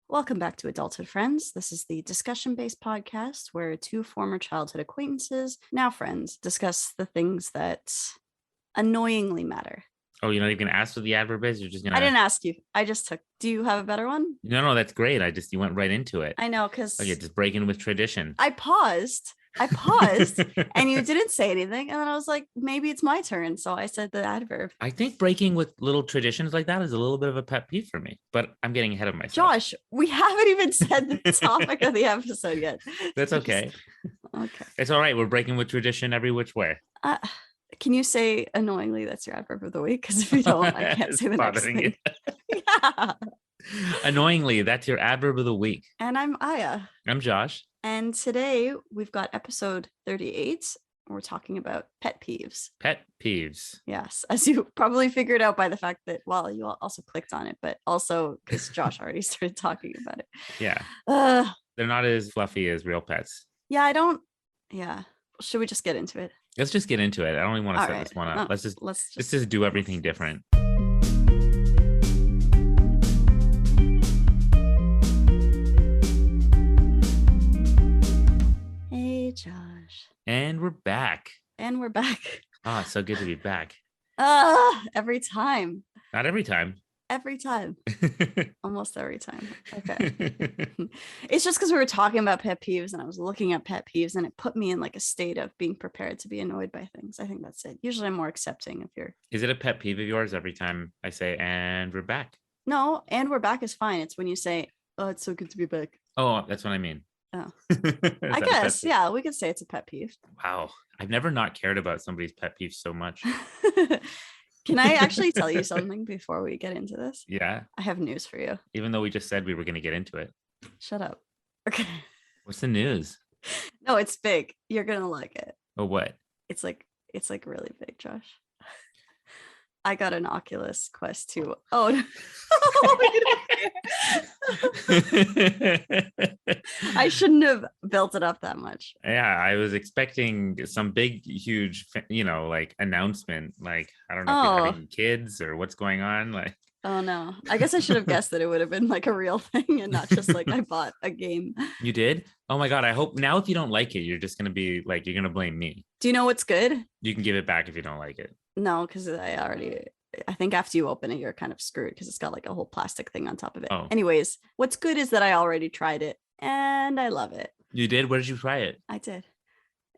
Welcome back to Adulthood, friends. This is the discussion-based podcast where two former childhood acquaintances, now friends, discuss the things that annoyingly matter. Oh, you're not even gonna ask what the adverb is? You're just gonna... I didn't ask you. I just took. Do you have a better one? No, that's great. You went right into it. I know, because Okay, just breaking with tradition. I paused and you didn't say anything. And then I was like, maybe it's my turn. So I said the adverb. I think breaking with little traditions like that is a little bit of a pet peeve for me, but I'm getting ahead of myself. Josh, we haven't even said the topic of the episode yet. That's okay. Okay. It's all right. We're breaking with tradition every which way. Can you say annoyingly that's your adverb of the week? Because if you don't, I can't say the next thing. Yeah. Annoyingly, that's your adverb of the week. And I'm Aya. I'm Josh. And today we've got episode 38. We're talking about pet peeves. Pet peeves. Yes. As you probably figured out by the fact that, well, you also clicked on it, but also because Josh already started talking about it. Yeah. They're not as fluffy as real pets. Yeah, should we just get into it? Let's just get into it. I don't even want to set this one up. No, let's just do everything different. Hey, Josh. And we're back. Ah, so good to be back. Every time. Not every time. Every time. Almost every time. Okay. It's just because we were talking about pet peeves and I was looking at pet peeves and it put me in like a state of being prepared to be annoyed by things. I think that's it. Usually I'm more accepting if you're... Is it a pet peeve of yours every time I say, and we're back? No, and we're back is fine. It's when you say, oh, it's so good to be back. Oh, that's what I mean. Oh, I guess. Yeah, we could say it's a pet peeve. Wow. I've never not cared about somebody's pet peeve so much. Can I actually tell you something before we get into this? Yeah. I have news for you. Even though we just said we were going to get into it. Shut up. Okay. What's the news? No, it's big. You're going to like it. Oh, what? It's like really big, Josh. I got an Oculus Quest 2. Oh, no. I shouldn't have built it up that much. Yeah, I was expecting some big, huge, like announcement. Like, I don't know if you're having kids or what's going on. Like, oh no, I guess I should have guessed that it would have been like a real thing and not just like I bought a game. You did? Oh my God. I hope now if you don't like it, you're just going to be like, you're going to blame me. Do you know what's good? You can give it back if you don't like it. No, because I think after you open it, you're kind of screwed because it's got like a whole plastic thing on top of it. Oh. Anyways, what's good is that I already tried it and I love it. You did? Where did you try it? I did.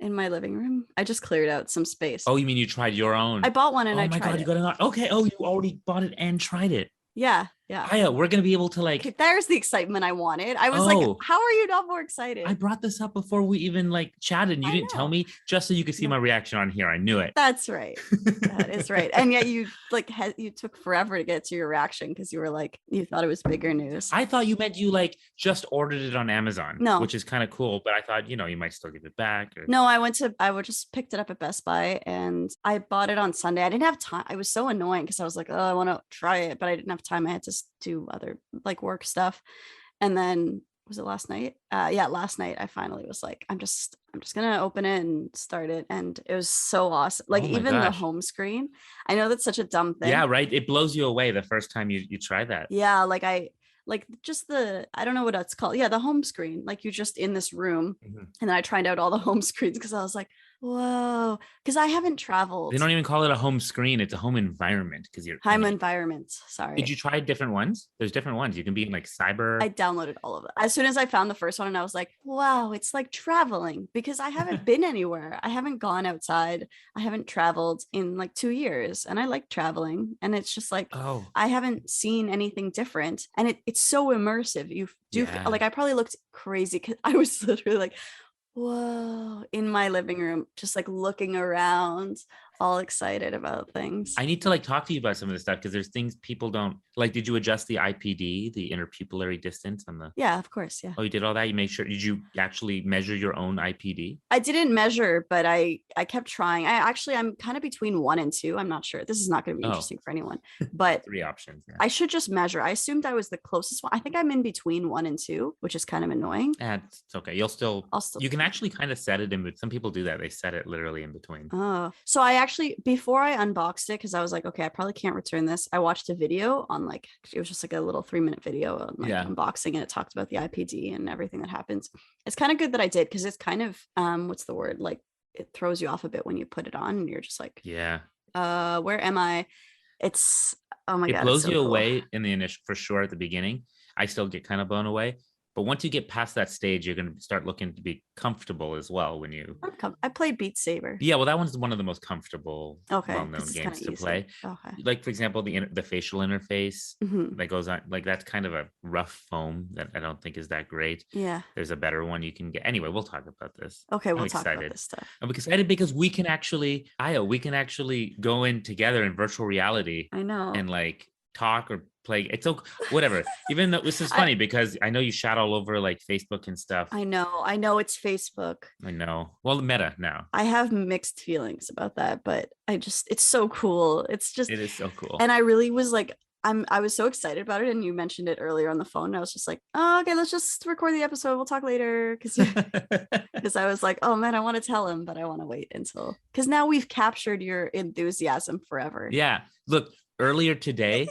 In my living room. I just cleared out some space. Oh, you mean you tried your own? I bought one and I tried it. Oh my God, you got it. Okay. Oh, you already bought it and tried it. Yeah. Aya, we're going to be able to like... There's the excitement I wanted. I was like, how are you not more excited? I brought this up before we even like chatted and you didn't tell me just so you could see my reaction on here. I knew it. That's right. That is right. And yet you like you took forever to get to your reaction because you were like, you thought it was bigger news. I thought you meant you like just ordered it on Amazon. No. Which is kind of cool. But I thought, you might still give it back. Or... No, I just picked it up at Best Buy and I bought it on Sunday. I didn't have time. I was so annoying because I was like, oh, I want to try it, but I didn't have time. I had to do other like work stuff. And then was it last night? Last night I finally was like, I'm just gonna open it and start it. And it was so awesome. Like the home screen. I know that's such a dumb thing. Yeah, right. It blows you away the first time you try that. Yeah, I don't know what it's called. Yeah, the home screen. Like you're just in this room. Mm-hmm. And then I tried out all the home screens because I was like, whoa, because I haven't traveled. They don't even call it a home screen. It's a home environment because you're home environment. Sorry. Did you try different ones? There's different ones. You can be in like cyber. I downloaded all of it as soon as I found the first one and I was like, wow, it's like traveling because I haven't been anywhere. I haven't gone outside. I haven't traveled in like 2 years and I like traveling. And it's just like, I haven't seen anything different. And it's so immersive. You do like, I probably looked crazy because I was literally like, whoa, in my living room, just like looking around, all excited about things. I need to like talk to you about some of this stuff because there's things people don't like. Did you adjust the IPD, the interpupillary distance on the... Yeah, of course. Yeah. Oh, you did all that? You made sure, did you actually measure your own IPD? I didn't measure, but I kept trying. I'm kind of between 1 and 2. I'm not sure. This is not going to be interesting for anyone, but 3 options. Yeah. I should just measure. I assumed I was the closest one. I think I'm in between 1 and 2, which is kind of annoying. It's okay. I'll still you can actually kind of set it in, but some people do that. They set it literally in between. Oh, so I actually, before I unboxed it, because I was like, okay, I probably can't return this. I watched a video on like, it was just like a little 3-minute video on like unboxing, and it talked about the IPD and everything that happens. It's kind of good that I did, because it's kind of, what's the word? Like, it throws you off a bit when you put it on and you're just like, where am I? It's, oh my God. It blows so you cool. away in the initial, for sure, at the beginning. I still get kind of blown away. But once you get past that stage, you're going to start looking to be comfortable as well when you. I played Beat Saber. Yeah, well, that one's one of the most comfortable, well-known games to play. Okay. Like, for example, the facial interface that goes on, like that's kind of a rough foam that I don't think is that great. Yeah. There's a better one you can get. Anyway, we'll talk about this. Okay, we'll talk about this stuff. I'm excited because we can actually go in together in virtual reality. I know. And like talk or play. It's okay, whatever. Even though this is funny because I know you shout all over like Facebook and stuff. I know it's Facebook. I know. Well, Meta now. I have mixed feelings about that, but it's so cool. It is so cool. And I really was like, I was so excited about it, and you mentioned it earlier on the phone. And I was just like, oh, okay, let's just record the episode. We'll talk later, because I was like, oh man, I want to tell him, but I want to wait until, because now we've captured your enthusiasm forever. Yeah. Look, earlier today,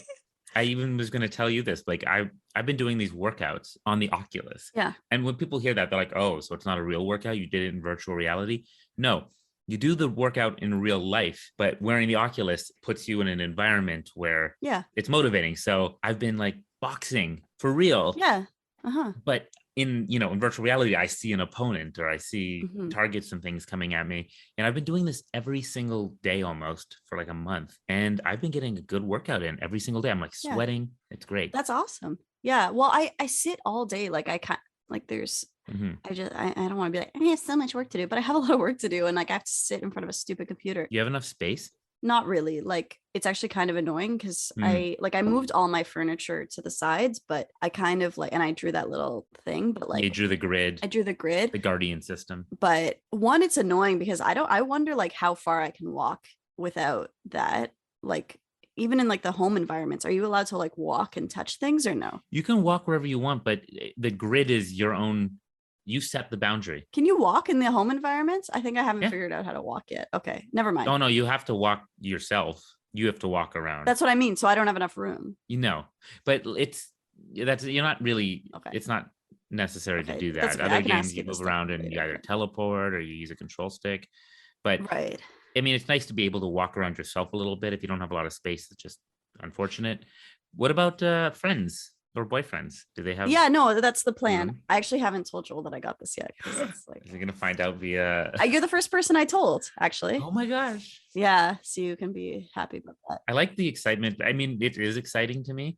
I even was going to tell you this. Like I've been doing these workouts on the Oculus. Yeah. And when people hear that, they're like, oh, so it's not a real workout. You did it in virtual reality. No, you do the workout in real life, but wearing the Oculus puts you in an environment where it's motivating. So I've been like boxing for real. Yeah. But in virtual reality, I see an opponent or I see targets and things coming at me. And I've been doing this every single day almost for like a month. And I've been getting a good workout in every single day. I'm like sweating. It's great. That's awesome. Yeah. Well, I sit all day. Like I can't, like there's, I don't want to be like, I have so much work to do, but I have a lot of work to do. And like I have to sit in front of a stupid computer. You have enough space? Not really. Like it's actually kind of annoying because I moved all my furniture to the sides, but I kind of like, and I drew that little thing, but like you drew the grid. I drew the grid, the Guardian system. But one, it's annoying because I wonder like how far I can walk without that. Like even in like the home environments, are you allowed to like walk and touch things or no? You can walk wherever you want, but the grid is your own. You set the boundary. Can you walk in the home environments? I think I haven't figured out how to walk yet. Okay, never mind. Oh no, you have to walk yourself. You have to walk around. That's what I mean. So I don't have enough room. But you're not really. Okay. It's not necessary to do that. Other games you move around and you either teleport or you use a control stick. But right. I mean, it's nice to be able to walk around yourself a little bit if you don't have a lot of space. It's just unfortunate. What about friends? Or boyfriends? Do they have? Yeah, no, that's the plan. I actually haven't told Joel that I got this yet. It's like, is he gonna find out via? You're the first person I told, actually. Oh my gosh. Yeah, so you can be happy about that. I like the excitement. I mean, it is exciting to me,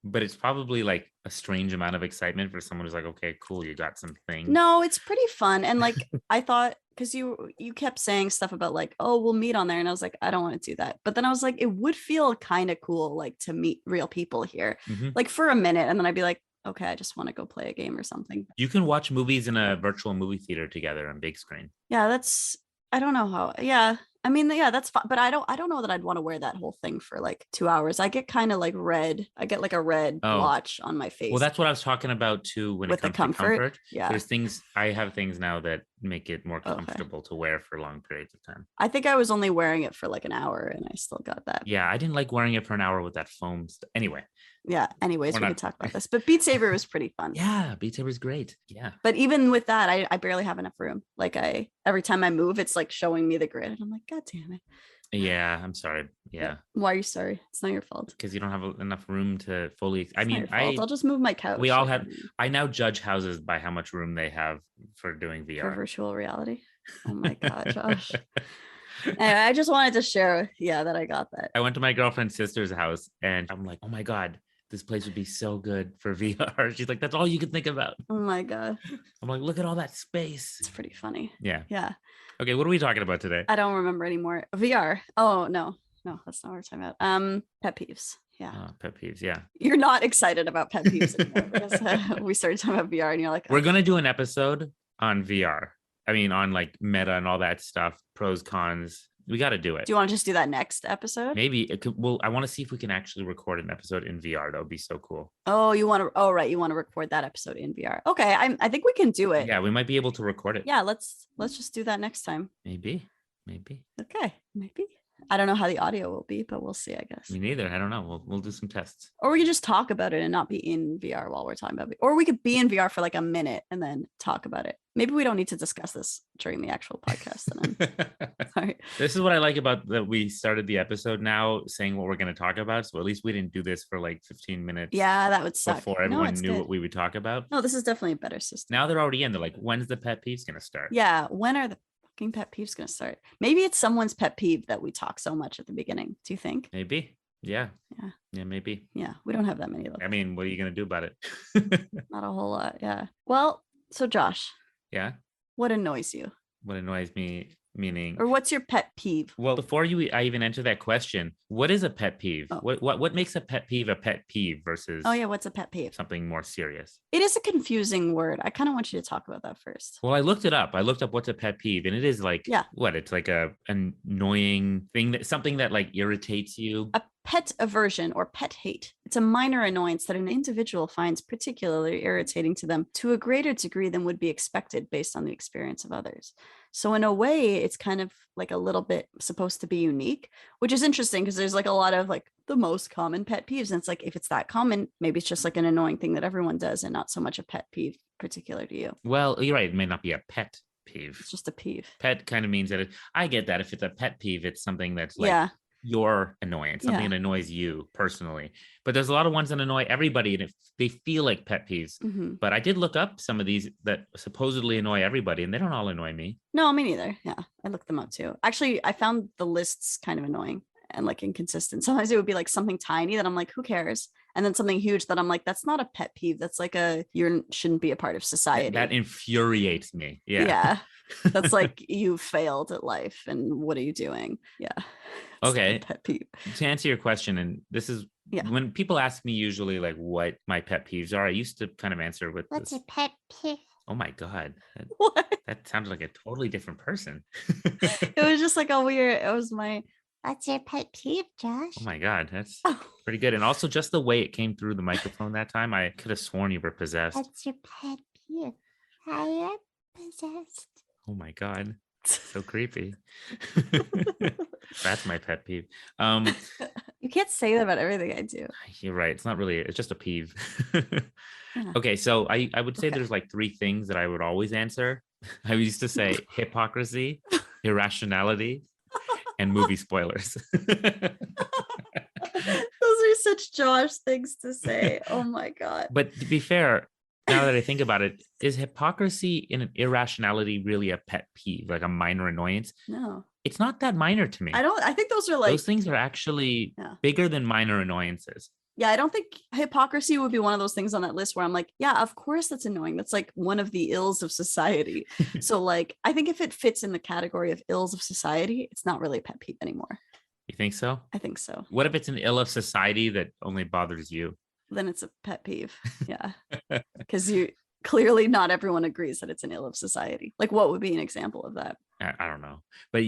but it's probably like a strange amount of excitement for someone who's like, okay, cool, you got something. No, it's pretty fun, and like I thought. Because you kept saying stuff about like, oh, we'll meet on there. And I was like, I don't want to do that. But then I was like, it would feel kind of cool, like to meet real people here, like for a minute. And then I'd be like, okay, I just want to go play a game or something. You can watch movies in a virtual movie theater together on big screen. Yeah, I don't know how. Yeah. I mean, yeah, that's fine. But I don't know that I'd want to wear that whole thing for like 2 hours. I get kind of like red. I get like a red blotch on my face. Well, that's what I was talking about too. When it comes to comfort. Yeah. I have things now that make it more comfortable to wear for long periods of time. I think I was only wearing it for like an hour and I still got that. Yeah. I didn't like wearing it for an hour with that foam stuff. Anyway. Yeah. Anyways, we can talk about this. But Beat Saber was pretty fun. Yeah. Beat Saber is great. Yeah. But even with that, I barely have enough room. Like every time I move, it's like showing me the grid. And I'm like, God damn it. Yeah, I'm sorry. Yeah. Why are you sorry? It's not your fault. Because you don't have enough room to fully. I'll just move my couch. We all have. I now judge houses by how much room they have for doing VR. For virtual reality. Oh my God, Josh. Anyway, I just wanted to share, that I got that. I went to my girlfriend's sister's house and I'm like, oh my God, this place would be so good for VR. She's like, that's all you can think about. Oh my God. I'm like, look at all that space. It's pretty funny. Yeah. Yeah. Okay, what are we talking about today? I don't remember anymore. VR. Oh, no, that's not what we're talking about. Pet peeves. Yeah. Pet peeves. Yeah. You're not excited about pet peeves anymore because we started talking about VR and you're like, we're going to do an episode on VR. I mean, on like meta and all that stuff, pros, cons. We got to do it. Do you want to just do that next episode? Maybe it could. Well, I want to see if we can actually record an episode in VR. That would be so cool. Oh, you want to? Oh, right. You want to record that episode in VR? Okay, I think we can do it. Yeah, we might be able to record it. Yeah, let's just do that next time. Maybe. Maybe. Okay, maybe. I don't know how the audio will be, but we'll see, I guess. Me neither. I don't know. We'll do some tests. Or we could just talk about it and not be in VR while we're talking about it. Or we could be in VR for like a minute and then talk about it. Maybe we don't need to discuss this during the actual podcast. Sorry. This is what I like about that we started the episode now saying what we're going to talk about. So at least we didn't do this for like 15 minutes. Yeah, that would suck. Before everyone knew what we would talk about. No, this is definitely a better system. Now they're already in. They're like, when's the pet peeves going to start? Yeah, when are the fucking pet peeves going to start? Maybe it's someone's pet peeve that we talk so much at the beginning. Do you think? Maybe. Yeah, maybe. Yeah, we don't have that many of those. I mean, what are you going to do about it? Not a whole lot. Yeah. Well, so Josh. Yeah. What annoys you? What annoys me, meaning, or what's your pet peeve? Well, before I even answer that question, what is a pet peeve? Oh. What makes a pet peeve versus? Oh yeah, what's a pet peeve? Something more serious. It is a confusing word. I kind of want you to talk about that first. Well, I looked it up. I looked up what's a pet peeve, and it is like it's like an annoying thing, something that like irritates you. A pet aversion or pet hate. It's a minor annoyance that an individual finds particularly irritating to them to a greater degree than would be expected based on the experience of others. So in a way, it's kind of like a little bit supposed to be unique, which is interesting because there's like a lot of like the most common pet peeves. And it's like, if it's that common, maybe it's just like an annoying thing that everyone does and not so much a pet peeve particular to you. Well, you're right. It may not be a pet peeve. It's just a peeve. Pet kind of means that I get that. If it's a pet peeve, it's something that's like your annoyance, something that annoys you personally. But there's a lot of ones that annoy everybody, and if they feel like pet peeves. Mm-hmm. But I did look up some of these that supposedly annoy everybody, and they don't all annoy me. No, me neither. Yeah, I looked them up too. Actually, I found the lists kind of annoying and like inconsistent. Sometimes it would be like something tiny that I'm like, who cares? And then something huge that I'm like, that's not a pet peeve. That's like you shouldn't be a part of society. That infuriates me. Yeah. Yeah. That's like, you failed at life and what are you doing? Yeah. Okay. Pet peeve. To answer your question, and this is when people ask me usually like what my pet peeves are, I used to kind of answer with what's a pet peeve? Oh my God. What? That sounded like a totally different person. It was just like it was my... What's your pet peeve, Josh? Oh my God, that's pretty good. And also just the way it came through the microphone that time, I could have sworn you were possessed. What's your pet peeve? I am possessed. Oh my God, so creepy. That's my pet peeve. You can't say that about everything I do. You're right. It's not really, it's just a peeve. Okay, so I would say there's like three things that I would always answer. I used to say hypocrisy, irrationality, and movie spoilers. Those are such Josh things to say. Oh my God. But to be fair, now that I think about it, is hypocrisy and irrationality really a pet peeve, like a minor annoyance? No. It's not that minor to me. I think those are like... Those things are actually bigger than minor annoyances. Yeah, I don't think hypocrisy would be one of those things on that list where I'm like, yeah, of course that's annoying. That's like one of the ills of society. So like, I think if it fits in the category of ills of society, it's not really a pet peeve anymore. You think so? I think so. What if it's an ill of society that only bothers you? Then it's a pet peeve. Yeah. Because clearly not everyone agrees that it's an ill of society. Like what would be an example of that? I don't know. But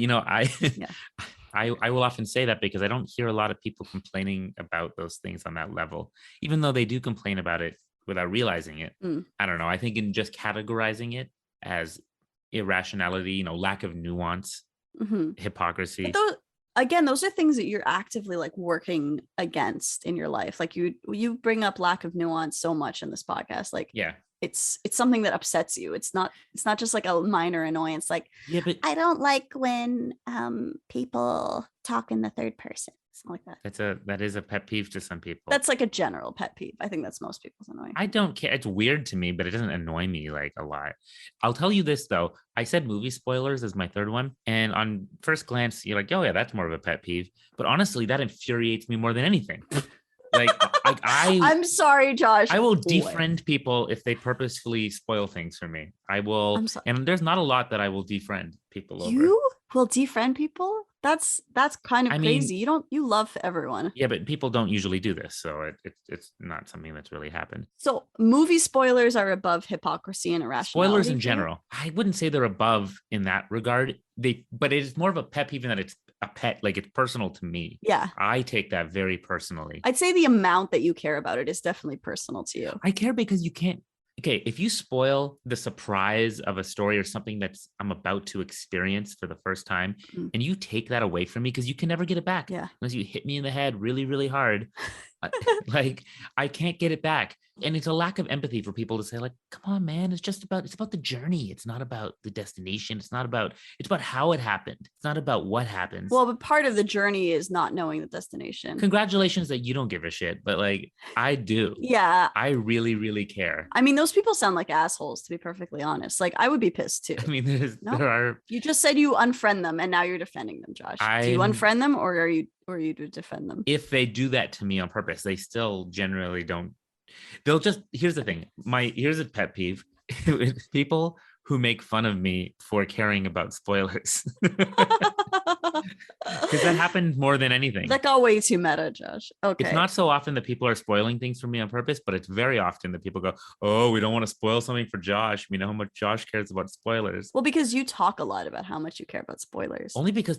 I will often say that because I don't hear a lot of people complaining about those things on that level, even though they do complain about it without realizing it. I don't know. I think in just categorizing it as irrationality, lack of nuance, hypocrisy. Again, those are things that you're actively like working against in your life. Like you bring up lack of nuance so much in this podcast. Like, it's something that upsets you. It's not just like a minor annoyance. Like, but I don't like when people talk in the third person. Something like that. That is a pet peeve to some people. That's like a general pet peeve. I think that's most people's annoying. I don't care. It's weird to me, but it doesn't annoy me like a lot. I'll tell you this though. I said movie spoilers as my third one. And on first glance, you're like, oh yeah, that's more of a pet peeve. But honestly, that infuriates me more than anything. Like I'm sorry, Josh. I will defriend people if they purposefully spoil things for me. I will, and there's not a lot that I will defriend people over. You will defriend people? That's kind of crazy. You love everyone. Yeah, but people don't usually do this, so it's not something that's really happened. So movie spoilers are above hypocrisy and irrationality. Spoilers in general, I wouldn't say they're above in that regard. But it is more of a pet peeve in that it's a pet, like it's personal to me. Yeah, I take that very personally. I'd say the amount that you care about it is definitely personal to you. I care because you can't. okay, if you spoil the surprise of a story or something that's I'm about to experience for the first time, and you take that away from me, because you can never get it back unless you hit me in the head really, really hard. Like, I can't get it back. And it's a lack of empathy for people to say, like, come on, man, it's about the journey. It's not about the destination. It's about how it happened. It's not about what happens. Well, but part of the journey is not knowing the destination. Congratulations that you don't give a shit, but like, I do. Yeah. I really, really care. I mean, those people sound like assholes, to be perfectly honest. Like, I would be pissed too. I mean, there are. You just said you unfriend them and now you're defending them, Josh. Do you unfriend them or are you to defend them? If they do that to me on purpose, they still generally don't. They'll just, here's the thing. Here's a pet peeve. People who make fun of me for caring about spoilers. Because that happened more than anything. That got way too meta, Josh. Okay. It's not so often that people are spoiling things for me on purpose, but it's very often that people go, oh, we don't want to spoil something for Josh. We know how much Josh cares about spoilers. Well, because you talk a lot about how much you care about spoilers. Only because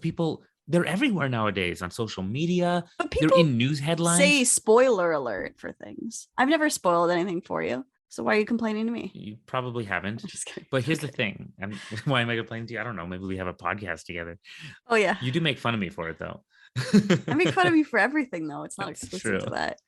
they're everywhere nowadays on social media. But they're in news headlines. Say spoiler alert for things. I've never spoiled anything for you. So why are you complaining to me? You probably haven't. I'm just kidding. But here's the thing. Why am I complaining to you? I don't know. Maybe we have a podcast together. Oh, yeah. You do make fun of me for it, though. I make fun of you for everything, though. It's not exclusive to that.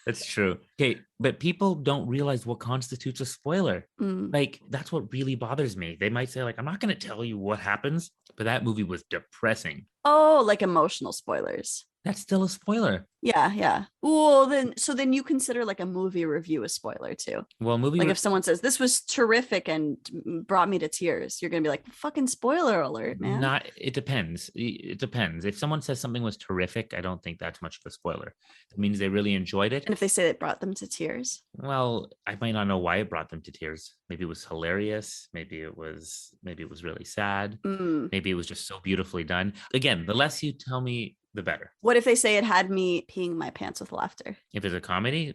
That's true. Okay, but people don't realize what constitutes a spoiler. Like, that's what really bothers me. They might say, like, I'm not going to tell you what happens, but that movie was depressing. Oh, like emotional spoilers. That's still a spoiler. Yeah. Well, then you consider like a movie review a spoiler too. Well, if someone says this was terrific and brought me to tears, you're gonna be like, fucking spoiler alert, man. It depends. It depends. If someone says something was terrific, I don't think that's much of a spoiler. It means they really enjoyed it. And if they say it brought them to tears, well, I might not know why it brought them to tears. Maybe it was hilarious. Maybe it was really sad. Maybe it was just so beautifully done. Again, the less you tell me, the better. What if they say it had me peeing my pants with laughter? If it's a comedy,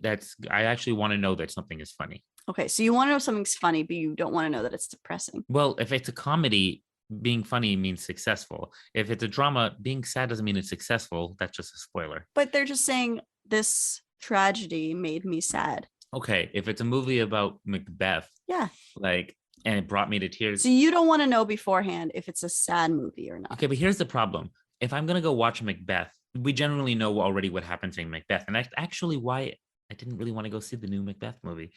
I actually want to know that something is funny. Okay, so you want to know something's funny, but you don't want to know that it's depressing. Well, if it's a comedy, being funny means successful. If it's a drama, being sad doesn't mean it's successful. That's just a spoiler. But they're just saying this tragedy made me sad. Okay, if it's a movie about Macbeth, and it brought me to tears. So you don't want to know beforehand if it's a sad movie or not. Okay, but here's the problem. If I'm going to go watch Macbeth, we generally know already what happens in Macbeth. And that's actually why I didn't really want to go see the new Macbeth movie.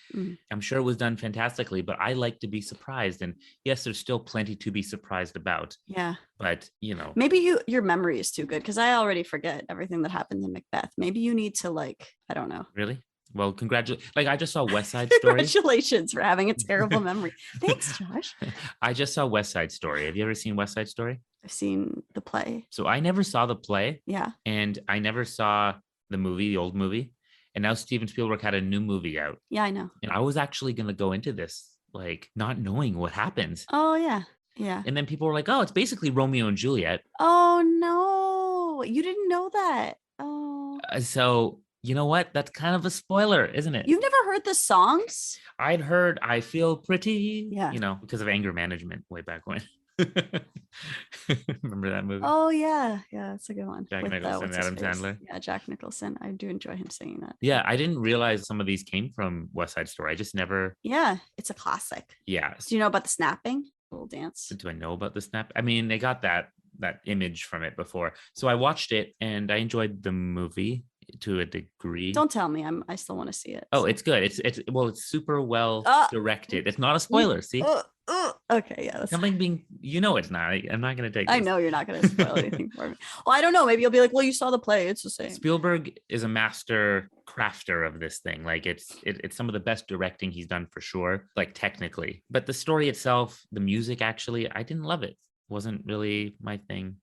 I'm sure it was done fantastically, but I like to be surprised. And yes, there's still plenty to be surprised about. Yeah. But, maybe your memory is too good because I already forget everything that happened in Macbeth. Maybe you need to I don't know. Really? Well, congratulations. I just saw West Side Story. Congratulations for having a terrible memory. Thanks, Josh. I just saw West Side Story. Have you ever seen West Side Story? I've seen the play. So I never saw the play. Yeah. And I never saw the old movie. And now Steven Spielberg had a new movie out. Yeah, I know. And I was actually going to go into this, not knowing what happens. Oh, yeah. Yeah. And then people were like, oh, it's basically Romeo and Juliet. Oh, no. You didn't know that. Oh. So you know what? That's kind of a spoiler, isn't it? You've never heard the songs? I'd heard I Feel Pretty, yeah. Because of anger management way back when. Remember that movie? Oh, yeah. Yeah, that's a good one. Jack Nicholson, Adam Sandler. Yeah, Jack Nicholson. I do enjoy him singing that. Yeah, I didn't realize some of these came from West Side Story. I just never... Yeah, it's a classic. Yeah. Do you know about the snapping? Little dance. Do I know about the snap? I mean, they got that image from it before. So I watched it and I enjoyed the movie to a degree. Don't tell me. I still want to see it. Oh, it's good. It's super well directed. It's not a spoiler. See? Okay, yeah. Something being, it's not. I'm not going to take this. I know you're not going to spoil anything for me. Well, I don't know. Maybe you'll be like, well, you saw the play. It's the same. Spielberg is a master crafter of this thing. It's some of the best directing he's done for sure, technically. But the story itself, the music, actually, I didn't love it. Wasn't really my thing.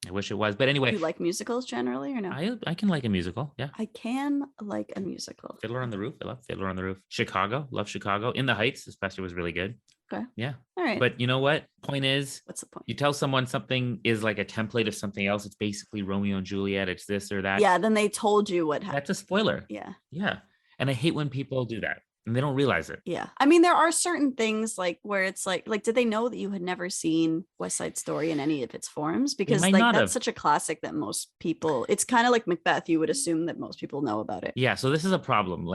I wish it was. But anyway. Do you like musicals generally or no? I can like a musical. Yeah. I can like a musical. Fiddler on the Roof. I love Fiddler on the Roof. Chicago. Love Chicago. In the Heights, especially, was really good. Okay. Yeah. All right. But you know what? Point is, what's the point? You tell someone something is like a template of something else. It's basically Romeo and Juliet. It's this or that. Yeah. Then they told you what happened. That's a spoiler. Yeah. Yeah. And I hate when people do that. And they don't realize it. Yeah. I mean, there are certain things where it's did they know that you had never seen West Side Story in any of its forms? Because that's such a classic that most people, it's kind of like Macbeth. You would assume that most people know about it. Yeah. So this is a problem.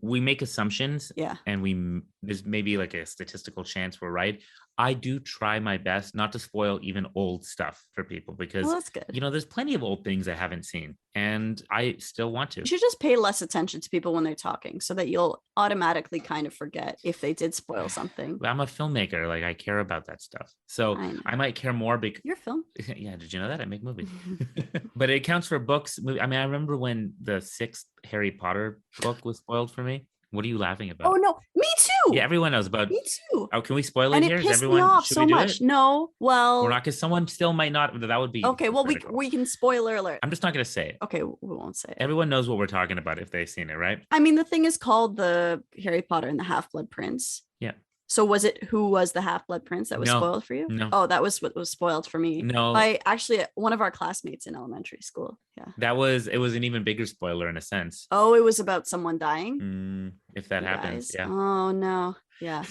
we make assumptions. Yeah. And there's maybe like a statistical chance we're right. I do try my best not to spoil even old stuff for people because, that's good. There's plenty of old things I haven't seen and I still want to. You should just pay less attention to people when they're talking so that you'll automatically kind of forget if they did spoil something. I'm a filmmaker. Like I care about that stuff. So I might care more because your film. Yeah. Did you know that? I make movies. But it counts for books. I mean, I remember when the 6th Harry Potter book was spoiled for me. What are you laughing about? Oh no, me too. Yeah, everyone knows about. Me too. Oh, can we spoil it and here? It pissed me off so much. No, well, we're not, because someone still might not. That would be okay. Well, we can spoiler alert. I'm just not going to say it. Okay, we won't say it. Everyone knows what we're talking about if they've seen it, right? I mean, the thing is called the Harry Potter and the Half-Blood Prince. Yeah. So was it who was the Half-Blood Prince that was spoiled for you? No. Oh, that was what was spoiled for me. No. By actually one of our classmates in elementary school. Yeah. It was an even bigger spoiler in a sense. Oh, it was about someone dying? If that happens, yeah. Oh, no. Yeah.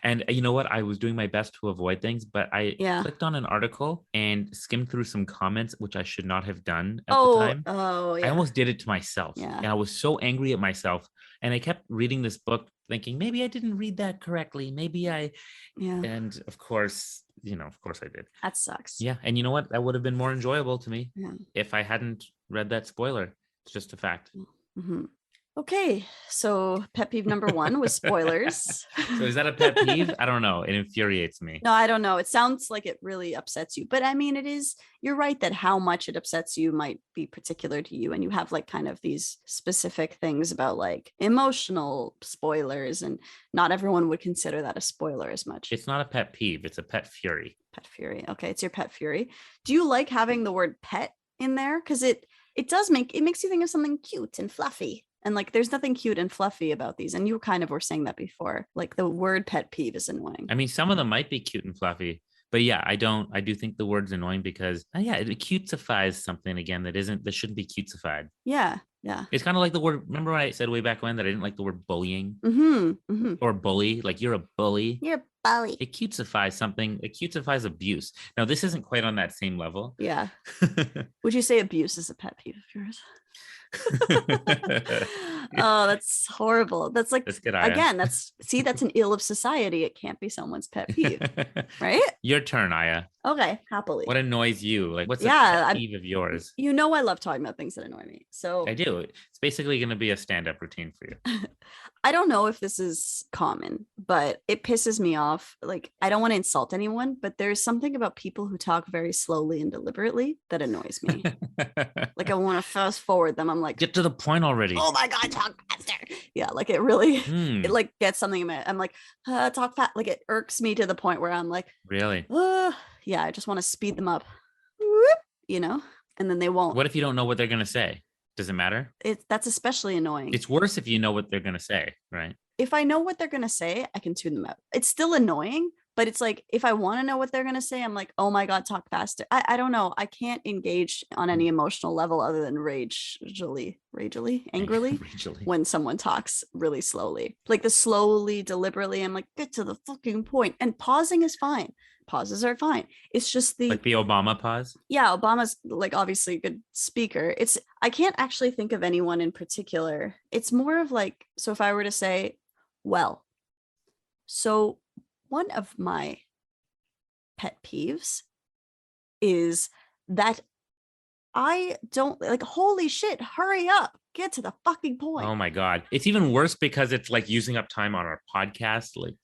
And you know what? I was doing my best to avoid things, but I clicked on an article and skimmed through some comments, which I should not have done at the time. Oh, yeah. I almost did it to myself. Yeah. And I was so angry at myself. And I kept reading this book thinking, maybe I didn't read that correctly. Maybe I. Yeah. And of course I did. That sucks. Yeah. And you know what? That would have been more enjoyable to me if I hadn't read that spoiler. It's just a fact. Mm-hmm. Okay, so pet peeve number 1 was spoilers. So is that a pet peeve? I don't know. It infuriates me. No, I don't know. It sounds like it really upsets you. But I mean, you're right that how much it upsets you might be particular to you. And you have like kind of these specific things about like emotional spoilers. And not everyone would consider that a spoiler as much. It's not a pet peeve. It's a pet fury. Pet fury. Okay, it's your pet fury. Do you like having the word pet in there? Because it makes you think of something cute and fluffy. And like, there's nothing cute and fluffy about these. And you kind of were saying that before. Like the word pet peeve is annoying. I mean, some of them might be cute and fluffy, but yeah, I do think the word's annoying because it cutesifies something again that shouldn't be cutesified. Yeah. Yeah. It's kind of like the word, remember what I said way back when that I didn't like the word bullying or bully, like you're a bully. You're a bully. It cutesifies something. It cutesifies abuse. Now, this isn't quite on that same level. Yeah. Would you say abuse is a pet peeve of yours? Oh, that's horrible. That's like, that's good, again, that's an ill of society. It can't be someone's pet peeve, right? Your turn, Aya. Okay, happily. What annoys you? Like, what's a pet peeve of yours? You know, I love talking about things that annoy me. So I do. It's basically going to be a stand-up routine for you. I don't know if this is common, but it pisses me off. Like, I don't want to insult anyone, but there's something about people who talk very slowly and deliberately that annoys me. Like, I want to fast forward them. I'm like, get to the point already. Oh my God, talk faster. Yeah, like it really, it like gets something in my, I'm like, talk fast. Like it irks me to the point where I'm like, really? Yeah, I just want to speed them up, whoop, and then they won't. What if you don't know what they're going to say? Does it matter? That's especially annoying. It's worse if you know what they're going to say, right? If I know what they're going to say, I can tune them out. It's still annoying, but it's like, if I want to know what they're going to say, I'm like, oh my God, talk faster. I don't know. I can't engage on any emotional level other than angrily, when someone talks really slowly, like the slowly, deliberately. I'm like, get to the fucking point. And pausing is fine. Pauses are fine. It's just like the Obama pause. Yeah, Obama's like obviously a good speaker. I can't actually think of anyone in particular. It's more of like, so if I were to say, well, so one of my pet peeves is that I don't like, holy shit, hurry up, get to the fucking point. Oh my God. It's even worse because it's like using up time on our podcast. Like,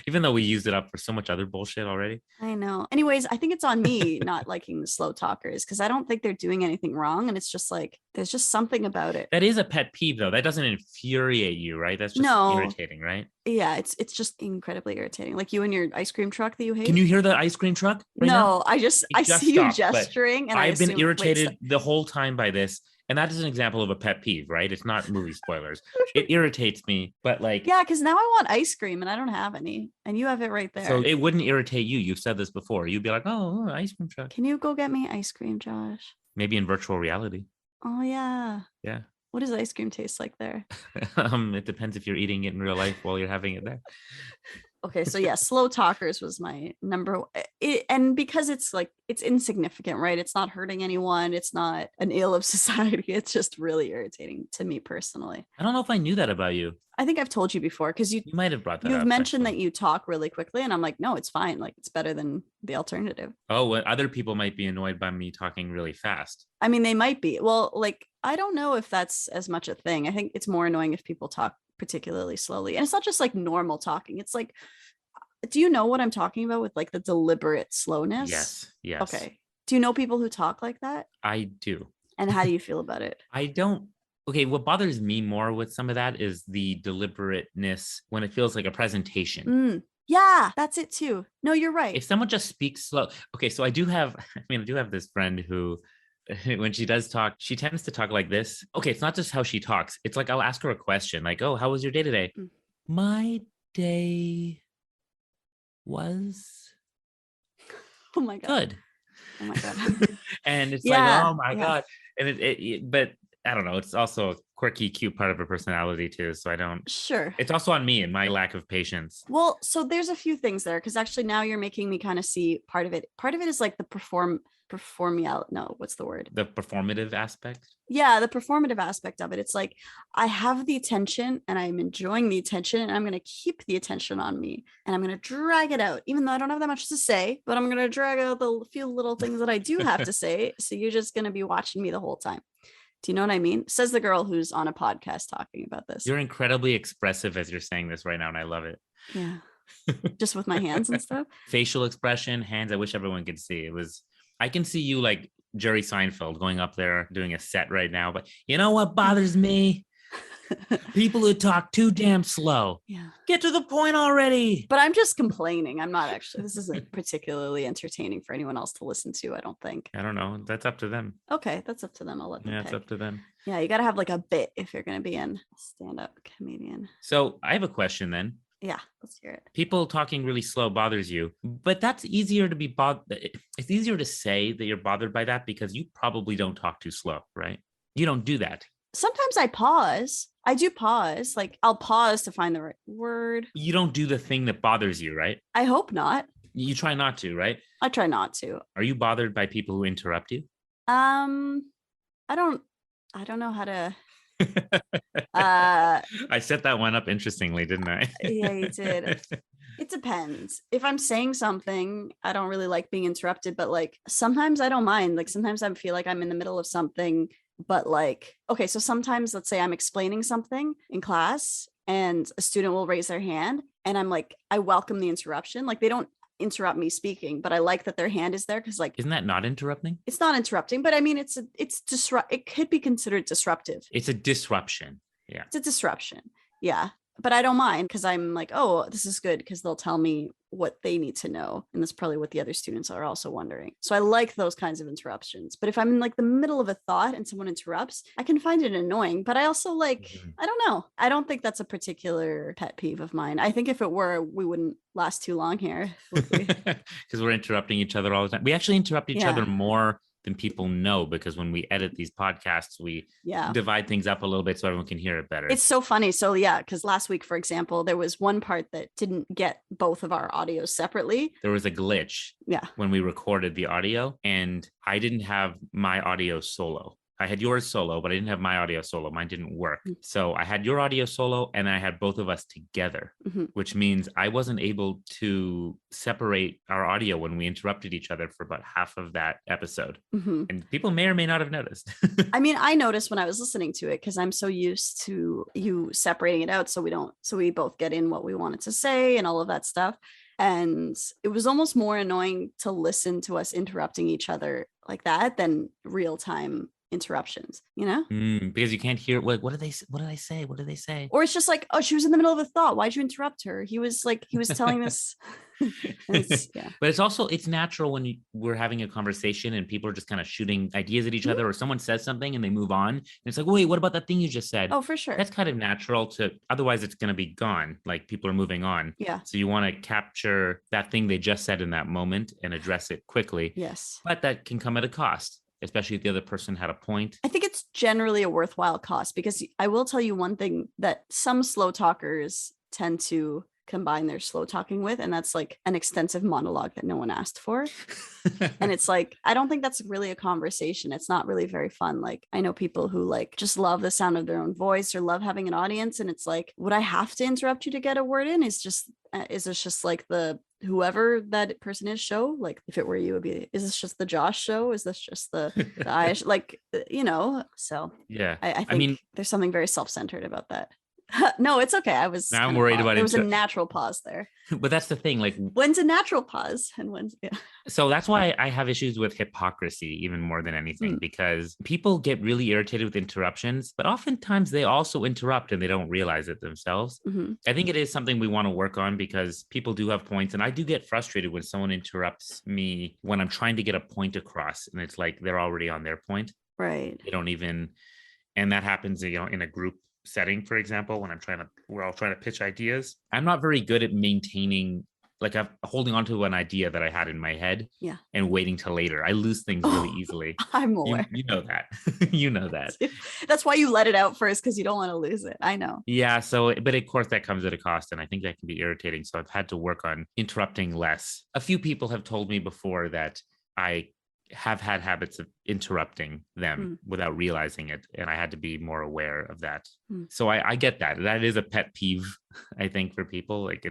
even though we used it up for so much other bullshit already. I know. Anyways, I think it's on me not liking the slow talkers because I don't think they're doing anything wrong. And it's just like, there's just something about it. That is a pet peeve though. That doesn't infuriate you, right? That's just irritating, right? Yeah, it's just incredibly irritating. Like you and your ice cream truck that you hate. Can you hear the ice cream truck? Right now? I see you gesturing. And I've been irritated the whole time by this. And that is an example of a pet peeve, right? It's not movie spoilers. It irritates me, but like... Yeah, because now I want ice cream and I don't have any. And you have it right there. So it wouldn't irritate you. You've said this before. You'd be like, oh, ice cream truck. Can you go get me ice cream, Josh? Maybe in virtual reality. Oh, yeah. Yeah. What does ice cream taste like there? It depends if you're eating it in real life while you're having it there. Okay, so yeah, slow talkers was my number. And because it's like, it's insignificant, right? It's not hurting anyone. It's not an ill of society. It's just really irritating to me personally. I don't know if I knew that about you. I think I've told you before, because you might have brought that you've up. mentioned that you talk really quickly, and I'm like, no, it's fine. Like, it's better than the alternative. Oh, well, other people might be annoyed by me talking really fast. I mean, they might be. Well, like, I don't know if that's as much a thing. I think it's more annoying if people talk particularly slowly. And it's not just like normal talking. It's like, do you know what I'm talking about with like the deliberate slowness? Yes. Okay. Do you know people who talk like that? I do. And how do you feel about it? I don't. Okay, what bothers me more with some of that is the deliberateness when it feels like a presentation. Yeah, that's it too. No, you're right. If someone just speaks slow. Okay, so I do have this friend who, when she does talk, she tends to talk like this. Okay, it's not just how she talks. It's like I'll ask her a question like, oh, how was your day today? My day was oh my God. Good. Oh my God. And it's like, oh my God. And but I don't know. It's also a quirky, cute part of her personality too. So I don't. Sure. It's also on me and my lack of patience. Well, so there's a few things there, because actually now you're making me kind of see part of it. Part of it is like the what's the word? The performative aspect. Yeah, the performative aspect of it. It's like, I have the attention and I'm enjoying the attention, and I'm going to keep the attention on me, and I'm going to drag it out, even though I don't have that much to say, but I'm going to drag out the few little things that I do have to say. So you're just going to be watching me the whole time. Do you know what I mean? Says the girl who's on a podcast talking about this. You're incredibly expressive as you're saying this right now, and I love it. Yeah. Just with my hands and stuff. Facial expression, hands. I wish everyone could see. I can see you like Jerry Seinfeld going up there doing a set right now. But you know what bothers me? People who talk too damn slow. Yeah. Get to the point already. But I'm just complaining. I'm not actually, this isn't particularly entertaining for anyone else to listen to, I don't think. I don't know. That's up to them. Okay, that's up to them. I'll let them pick. It's up to them. Yeah, you got to have like a bit if you're going to be a stand-up comedian. So I have a question then. Yeah, let's hear it. People talking really slow bothers you, but that's easier to be bothered. It's easier to say that you're bothered by that because you probably don't talk too slow, right? You don't do that. Sometimes I pause. I do pause. Like, I'll pause to find the right word. You don't do the thing that bothers you, right? I hope not. You try not to, right? I try not to. Are you bothered by people who interrupt you? I don't know how to. I set that one up interestingly, didn't I? Yeah, you did. It depends. If I'm saying something, I don't really like being interrupted, but like sometimes I don't mind. Like sometimes I feel like I'm in the middle of something, but like, okay, so sometimes let's say I'm explaining something in class and a student will raise their hand and I'm like, I welcome the interruption. Like they don't interrupt me speaking, but I like that their hand is there because like, isn't that not interrupting? It's not interrupting, but I mean, it could be considered disruptive. It's a disruption. Yeah. It's a disruption. Yeah. But I don't mind because I'm like, oh, this is good because they'll tell me what they need to know. And that's probably what the other students are also wondering. So I like those kinds of interruptions. But if I'm in like the middle of a thought and someone interrupts, I can find it annoying. But I also like, I don't know. I don't think that's a particular pet peeve of mine. I think if it were, we wouldn't last too long here. Because we're interrupting each other all the time. We actually interrupt each other more than people know, because when we edit these podcasts, we divide things up a little bit so everyone can hear it better. It's so funny. So yeah, because last week, for example, there was one part that didn't get both of our audios separately. There was a glitch when we recorded the audio, and I didn't have my audio solo. I had yours solo, but I didn't have my audio solo. Mine didn't work. So I had your audio solo and I had both of us together, which means I wasn't able to separate our audio when we interrupted each other for about half of that episode. And people may or may not have noticed. I mean, I noticed when I was listening to it because I'm so used to you separating it out so we both get in what we wanted to say and all of that stuff. And it was almost more annoying to listen to us interrupting each other like that than real time interruptions, you know? Because you can't hear what did they say? Or it's just like, oh, she was in the middle of a thought. Why'd you interrupt her? He was telling this. But it's natural when we're having a conversation and people are just kind of shooting ideas at each other, or someone says something and they move on. And it's like, wait, what about that thing you just said? Oh, for sure. That's kind of natural otherwise it's going to be gone. Like people are moving on. Yeah. So you want to capture that thing they just said in that moment and address it quickly. Yes. But that can come at a cost, especially if the other person had a point. I think it's generally a worthwhile cost, because I will tell you one thing that some slow talkers tend to combine their slow talking with, and that's like an extensive monologue that no one asked for. And it's like, I don't think that's really a conversation. It's not really very fun. Like, I know people who like just love the sound of their own voice or love having an audience, and it's like, would I have to interrupt you to get a word in? Is this just like the whoever that person is show? Like, if it were you, it would be, is this just the Josh show? Is this just the I like, so yeah, I think there's something very self-centered about that. No, it's okay. Now I'm worried about it. There was a natural pause there. But that's the thing. Like, when's a natural pause and when's So that's why I have issues with hypocrisy even more than anything, because people get really irritated with interruptions, but oftentimes they also interrupt and they don't realize it themselves. I think it is something we want to work on, because people do have points, and I do get frustrated when someone interrupts me when I'm trying to get a point across, and it's like they're already on their point. Right. They don't even, and that happens, in a group setting, for example, when we're all trying to pitch ideas. I'm not very good at maintaining, like, I'm holding on to an idea that I had in my head and waiting till later. I lose things really easily. I'm aware. You know that. You know that. That's why you let it out first, because you don't want to lose it. I know. Yeah. So, but of course that comes at a cost, and I think that can be irritating. So I've had to work on interrupting less. A few people have told me before that I have had habits of interrupting them without realizing it, and I had to be more aware of that. So I get that. That is a pet peeve, I think, for people. Like,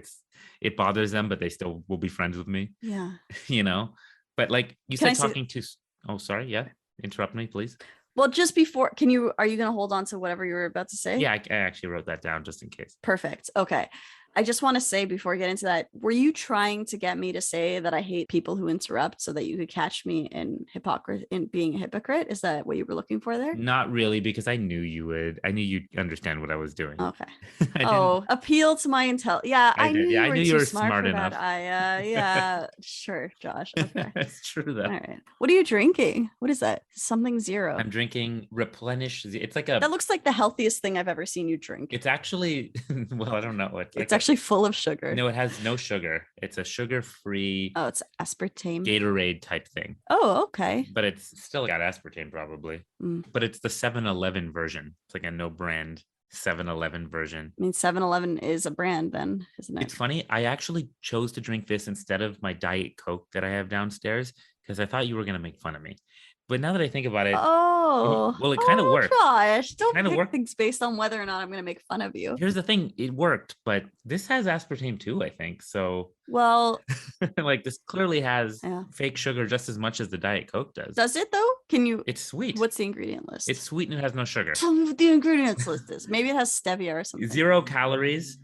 it bothers them, but they still will be friends with me. Yeah. But like you said, talking to, oh, sorry. Yeah. Interrupt me, please. Well, just before, are you going to hold on to whatever you were about to say? Yeah, I actually wrote that down just in case. Perfect. Okay. I just want to say before I get into that, were you trying to get me to say that I hate people who interrupt so that you could catch me in being a hypocrite? Is that what you were looking for there? Not really, because I knew you would. I knew you'd understand what I was doing. Okay. Appeal to my intel. Yeah, I knew you were smart enough. Yeah, sure, Josh. Okay. That's true, though. All right. What are you drinking? What is that? Something zero. I'm drinking Replenish. It's like that looks like the healthiest thing I've ever seen you drink. It's actually, well, I don't know. It's actually full of sugar. No, it has no sugar. It's a sugar-free. Oh, it's aspartame. Gatorade type thing. Oh, okay. But it's still got aspartame probably. But it's the 7-Eleven version. It's like a no brand 7-Eleven version. I mean, 7-Eleven is a brand then, isn't it? It's funny. I actually chose to drink this instead of my Diet Coke that I have downstairs, because I thought you were going to make fun of me. But now that I think about it, it kind of worked. Gosh, don't pick things based on whether or not I'm going to make fun of you. Here's the thing. It worked, but this has aspartame too, I think. So, well, like, this clearly has fake sugar just as much as the Diet Coke does. Does it though? It's sweet. What's the ingredient list? It's sweet and it has no sugar. Tell me what the ingredients list is. Maybe it has stevia or something. 0 calories.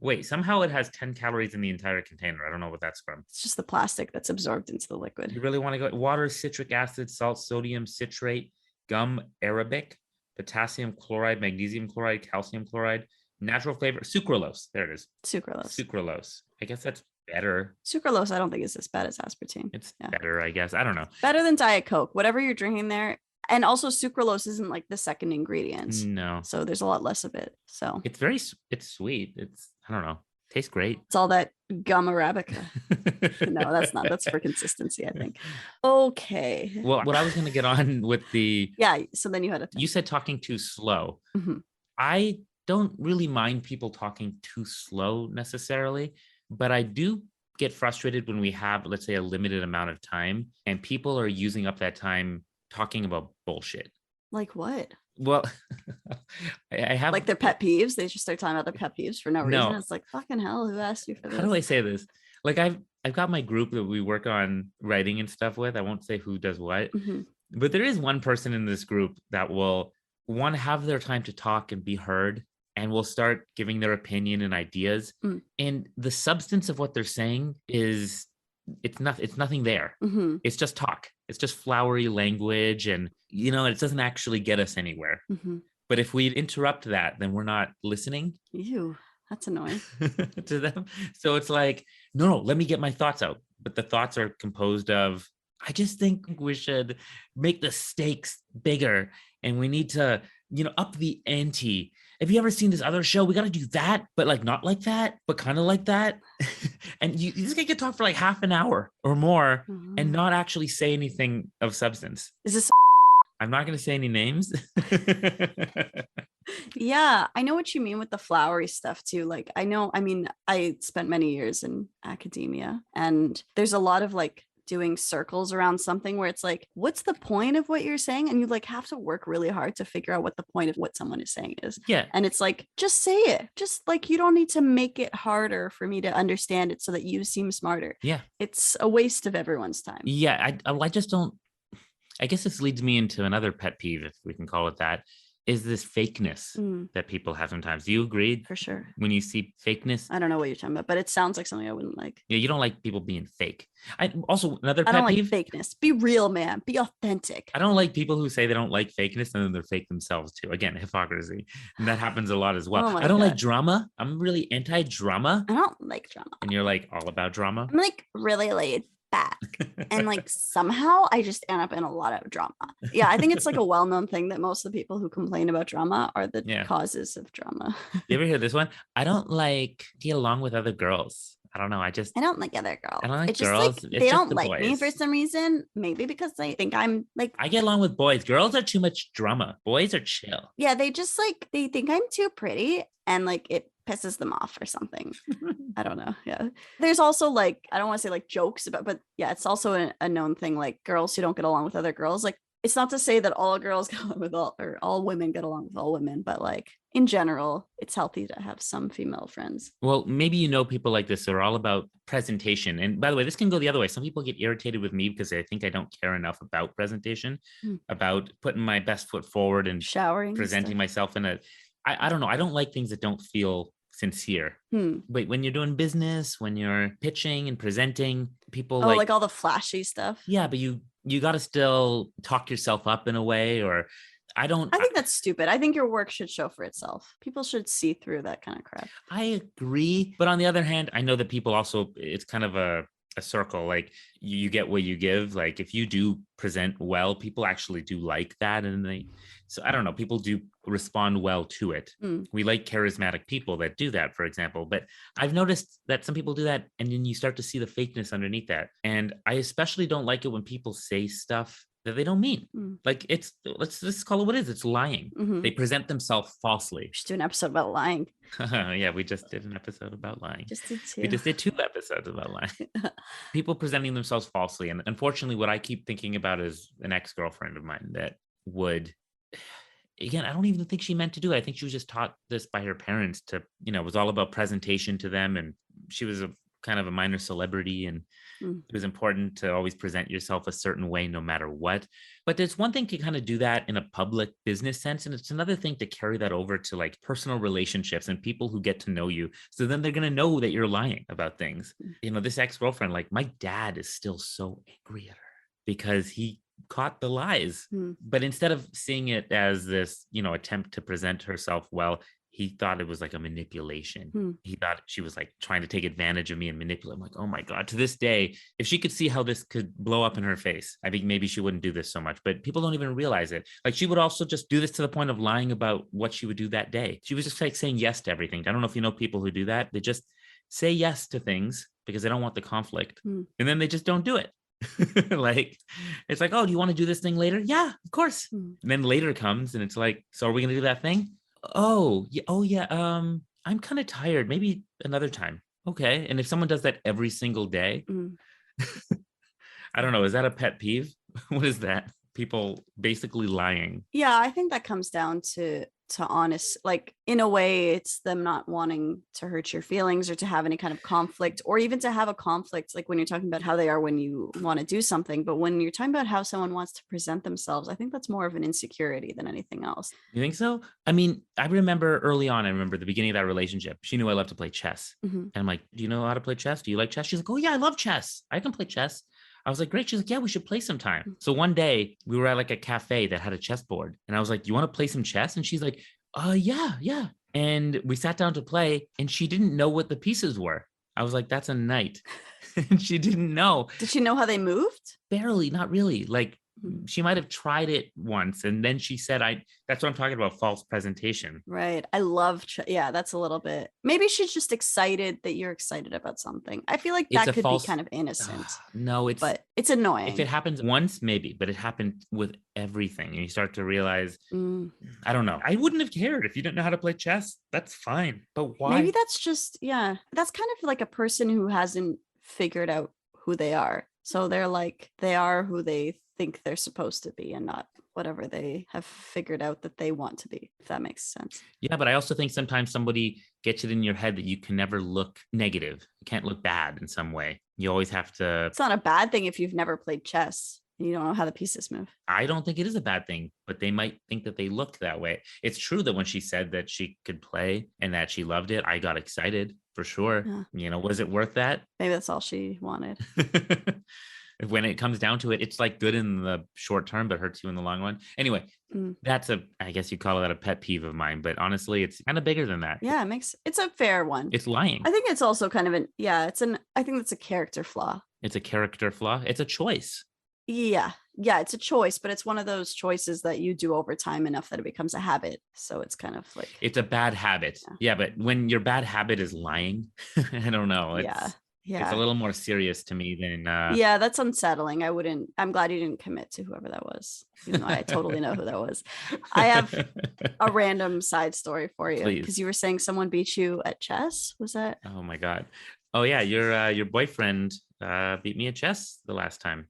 Wait, somehow it has 10 calories in the entire container. I don't know what that's from. It's just the plastic that's absorbed into the liquid. You really want to go water, citric acid, salt, sodium citrate, gum arabic, potassium chloride, magnesium chloride, calcium chloride, natural flavor, sucralose. There it is. Sucralose. I guess that's better. Sucralose, I don't think is as bad as aspartame. It's better, I guess. I don't know. Better than Diet Coke. Whatever you're drinking there. And also sucralose isn't like the second ingredient. No. So there's a lot less of it. So it's sweet. I don't know. Tastes great. It's all that gum arabica. No, that's not. That's for consistency, I think. Okay. Well, what I was going to get on with the... Yeah. So then you had you said talking too slow. I don't really mind people talking too slow necessarily, but I do get frustrated when we have, let's say, a limited amount of time and people are using up that time talking about bullshit. Like what? Well, I have like their pet peeves. They just start talking about their pet peeves for no reason. It's like, fucking hell, who asked you for this? How do I say this? Like I've got my group that we work on writing and stuff with. I won't say who does what, but there is one person in this group that will want to have their time to talk and be heard, and will start giving their opinion and ideas. And the substance of what they're saying is it's nothing there. It's just talk. It's just flowery language, and it doesn't actually get us anywhere. But if we interrupt that, then we're not listening. Ew, that's annoying. To them. So it's like, no, let me get my thoughts out. But the thoughts are composed of, I just think we should make the stakes bigger, and we need to, up the ante. Have you ever seen this other show? We got to do that, but like not like that, but kind of like that. And you just get to talk for like half an hour or more and not actually say anything of substance. Is this? I'm not going to say any names. Yeah, I know what you mean with the flowery stuff too. Like, I mean, I spent many years in academia, and there's a lot of like doing circles around something where it's like, what's the point of what you're saying? And you like have to work really hard to figure out what the point of what someone is saying is. Yeah. And it's like, just say it. Just like, you don't need to make it harder for me to understand it so that you seem smarter. Yeah. It's a waste of everyone's time. Yeah. I just don't, I guess this leads me into another pet peeve, if we can call it that, is this fakeness that people have sometimes. Do you agree? For sure. When you see fakeness? I don't know what you're talking about, but it sounds like something I wouldn't like. Yeah, you don't like people being fake. I also, another pet I don't peeve. like fakeness. Be real, man. Be authentic. I don't like people who say they don't like fakeness and then they're fake themselves too. Again, hypocrisy. And that happens a lot as well. Oh I don't God. like drama. I'm really anti-drama. I don't like drama. And you're like all about drama? I'm like really laid back. And like somehow I just end up in a lot of drama. Yeah, I think it's like a well-known thing that most of the people who complain about drama are the causes of drama. You ever hear this one? I don't like get along with other girls. I don't know. I don't like other girls. I don't like it's girls. Just like, they don't like me for some reason. Maybe because they think I'm like. I get along with boys. Girls are too much drama. Boys are chill. Yeah, they just like they think I'm too pretty, and like it pisses them off or something. I don't know. Yeah. There's also like, I don't want to say like jokes about, but yeah, it's also a known thing, like girls who don't get along with other girls. Like, it's not to say that all girls get along with all, or all women get along with all women, but like in general, it's healthy to have some female friends. Well, maybe you know people like this. They're all about presentation. And by the way, this can go the other way. Some people get irritated with me because they think I don't care enough about presentation, about putting my best foot forward and showering, presenting myself in a, I don't know. I don't like things that don't feel sincere. But when you're doing business, when you're pitching and presenting, people like all the flashy stuff. Yeah, but you got to still talk yourself up in a way, or I think that's stupid. I think your work should show for itself. People should see through that kind of crap. I agree. But on the other hand, I know that people also, it's kind of a circle. Like you get what you give. Like if you do present well, people actually do like that. And so I don't know, people do respond well to it. We like charismatic people that do that, for example. But I've noticed that some people do that and then you start to see the fakeness underneath that. And I especially don't like it when people say stuff that they don't mean. Like let's just call it what it is. It's lying. They present themselves falsely. We should do an episode about lying. Yeah, we just did an episode about lying. We just did 2 episodes about lying. People presenting themselves falsely. And unfortunately, what I keep thinking about is an ex-girlfriend of mine that would, again, I don't even think she meant to do it. I think she was just taught this by her parents to, it was all about presentation to them. And she was a kind of a minor celebrity, and it was important to always present yourself a certain way no matter what. But there's one thing to kind of do that in a public business sense, and it's another thing to carry that over to like personal relationships and people who get to know you, so then they're going to know that you're lying about things. This ex-girlfriend, like my dad is still so angry at her because he caught the lies. But instead of seeing it as this attempt to present herself well, he thought it was like a manipulation. He thought she was like trying to take advantage of me and manipulate. I'm like, oh my God, to this day, if she could see how this could blow up in her face, I think maybe she wouldn't do this so much, but people don't even realize it. Like she would also just do this to the point of lying about what she would do that day. She was just like saying yes to everything. I don't know if you know people who do that. They just say yes to things because they don't want the conflict. And then they just don't do it. Like it's like, oh, do you want to do this thing later? Yeah, of course. And then later comes and it's like, so are we going to do that thing? Oh yeah. I'm kind of tired. Maybe another time. Okay. And if someone does that every single day, I don't know. Is that a pet peeve? What is that? People basically lying. Yeah, I think that comes down to honest, like in a way it's them not wanting to hurt your feelings or to have any kind of conflict, or even to have a conflict, like when you're talking about how they are when you want to do something. But when you're talking about how someone wants to present themselves, I think that's more of an insecurity than anything else. You think so? I mean, I remember early on, the beginning of that relationship, she knew I love to play chess. And I'm like, do you know how to play chess? Do you like chess? She's like, oh yeah, I love chess. I can play chess. I was like, great. She's like, yeah, we should play sometime. So one day we were at like a cafe that had a chessboard and I was like, you want to play some chess? And she's like, yeah. And we sat down to play and she didn't know what the pieces were. I was like, that's a knight. And she didn't know. Did she know how they moved? Barely, not really. Like she might have tried it once and then she said, that's what I'm talking about, false presentation. Right. I love, yeah, that's a little bit, maybe she's just excited that you're excited about something. I feel like that could be kind of innocent. No, but it's annoying. If it happens once, maybe, but it happened with everything. And you start to realize, I don't know. I wouldn't have cared if you didn't know how to play chess. That's fine. But why? Maybe that's just, yeah, that's kind of like a person who hasn't figured out who they are. So they're like, they are who they think they're supposed to be and not whatever they have figured out that they want to be, if that makes sense. Yeah, but I also think sometimes somebody gets it in your head that you can never look negative. You can't look bad in some way. You always have to. It's not a bad thing if you've never played chess and you don't know how the pieces move. I don't think it is a bad thing, but they might think that they looked that way. It's true that when she said that she could play and that she loved it, I got excited for sure. Yeah. Was it worth that? Maybe that's all she wanted. When it comes down to it, it's like good in the short term, but hurts you in the long run. Anyway, that's I guess you call that a pet peeve of mine, but honestly, it's kind of bigger than that. Yeah, it's a fair one. It's lying. I think it's also kind of I think that's a character flaw. It's a character flaw. It's a choice. Yeah, it's a choice, but it's one of those choices that you do over time enough that it becomes a habit. So it's kind of like. It's a bad habit. Yeah, but when your bad habit is lying, I don't know. It's a little more serious to me than yeah, that's unsettling. I'm glad you didn't commit to whoever that was, even though I totally know who that was. I have a random side story for you, because you were saying someone beat you at chess. Was that? Oh my god. Oh yeah, your boyfriend beat me at chess the last time.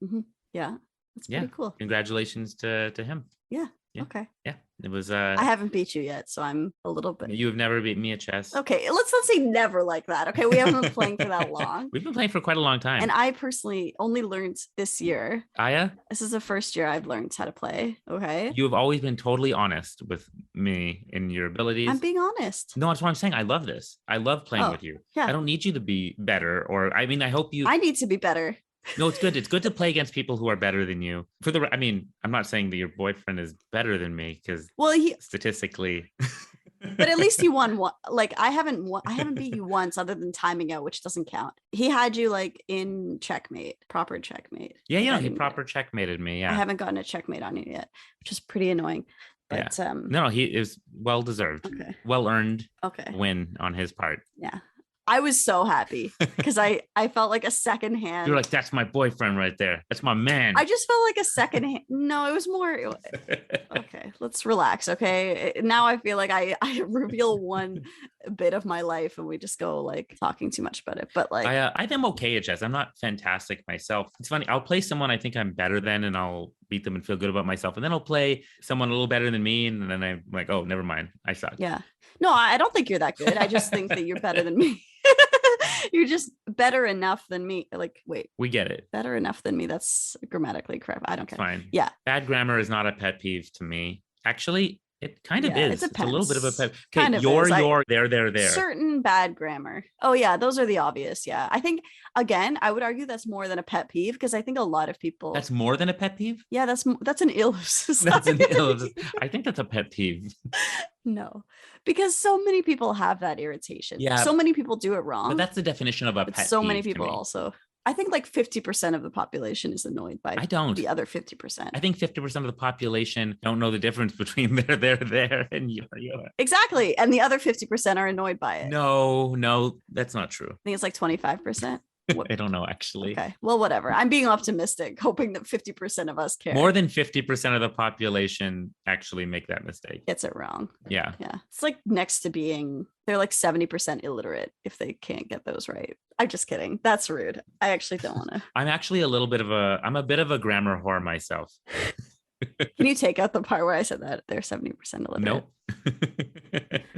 Yeah, that's pretty cool. Congratulations to him. Yeah. Okay. Yeah, it was. I haven't beat you yet, so I'm a little bit. You have never beat me at chess. Okay, let's not say never like that. Okay, we haven't been playing for that long. We've been playing for quite a long time, and I personally only learned this year. Aya, this is the first year I've learned how to play. Okay, you have always been totally honest with me in your abilities. I'm being honest. No, that's what I'm saying. I love this. I love playing with you. Yeah. I don't need you to be better, I hope you. I need to be better. No, it's good. It's good to play against people who are better than you. I'm not saying that your boyfriend is better than me because statistically. But at least he won one. Like I haven't beat you once other than timing out, which doesn't count. He had you like in checkmate, proper checkmate. Yeah, he proper checkmated me. Yeah. I haven't gotten a checkmate on you yet, which is pretty annoying. But no, he is well deserved. Okay. Well earned win on his part. Yeah. I was so happy because I felt like a second hand. You're like, that's my boyfriend right there. That's my man. I just felt like a second hand. No, it was more. Okay, let's relax. Okay. Now I feel like I reveal one bit of my life and we just go like talking too much about it. But like, I think I'm okay at chess. I'm not fantastic myself. It's funny. I'll play someone I think I'm better than and I'll beat them and feel good about myself. And then I'll play someone a little better than me. And then I'm like, oh, never mind. I suck. Yeah. No, I don't think you're that good. I just think that you're better than me. You're just better enough than me. Like, wait. We get it. Better enough than me. That's grammatically correct. I don't care. Fine. Yeah. Bad grammar is not a pet peeve to me. Actually, it kind of is. It's a little bit of a pet. Okay, kind of your, there. Certain bad grammar. Oh yeah, those are the obvious. Yeah, I think again, I would argue that's more than a pet peeve because I think a lot of people. That's more than a pet peeve. Yeah, that's an ill. That's an ill. I think that's a pet peeve. No, because so many people have that irritation. Yeah, so many people do it wrong. But that's the definition of a pet. So many people also. I think like 50% of the population is annoyed by the other 50%. I think 50% of the population don't know the difference between there and you. Exactly. And the other 50% are annoyed by it. No, that's not true. I think it's like 25%. I don't know, actually. Okay. Well, whatever. I'm being optimistic, hoping that 50% of us care. More than 50% of the population actually make that mistake. Gets it wrong. Yeah. Yeah. It's like next to being, they're like 70% illiterate if they can't get those right. I'm just kidding. That's rude. I actually don't want to. I'm actually I'm a bit of a grammar whore myself. Can you take out the part where I said that they're 70% illiterate? Nope.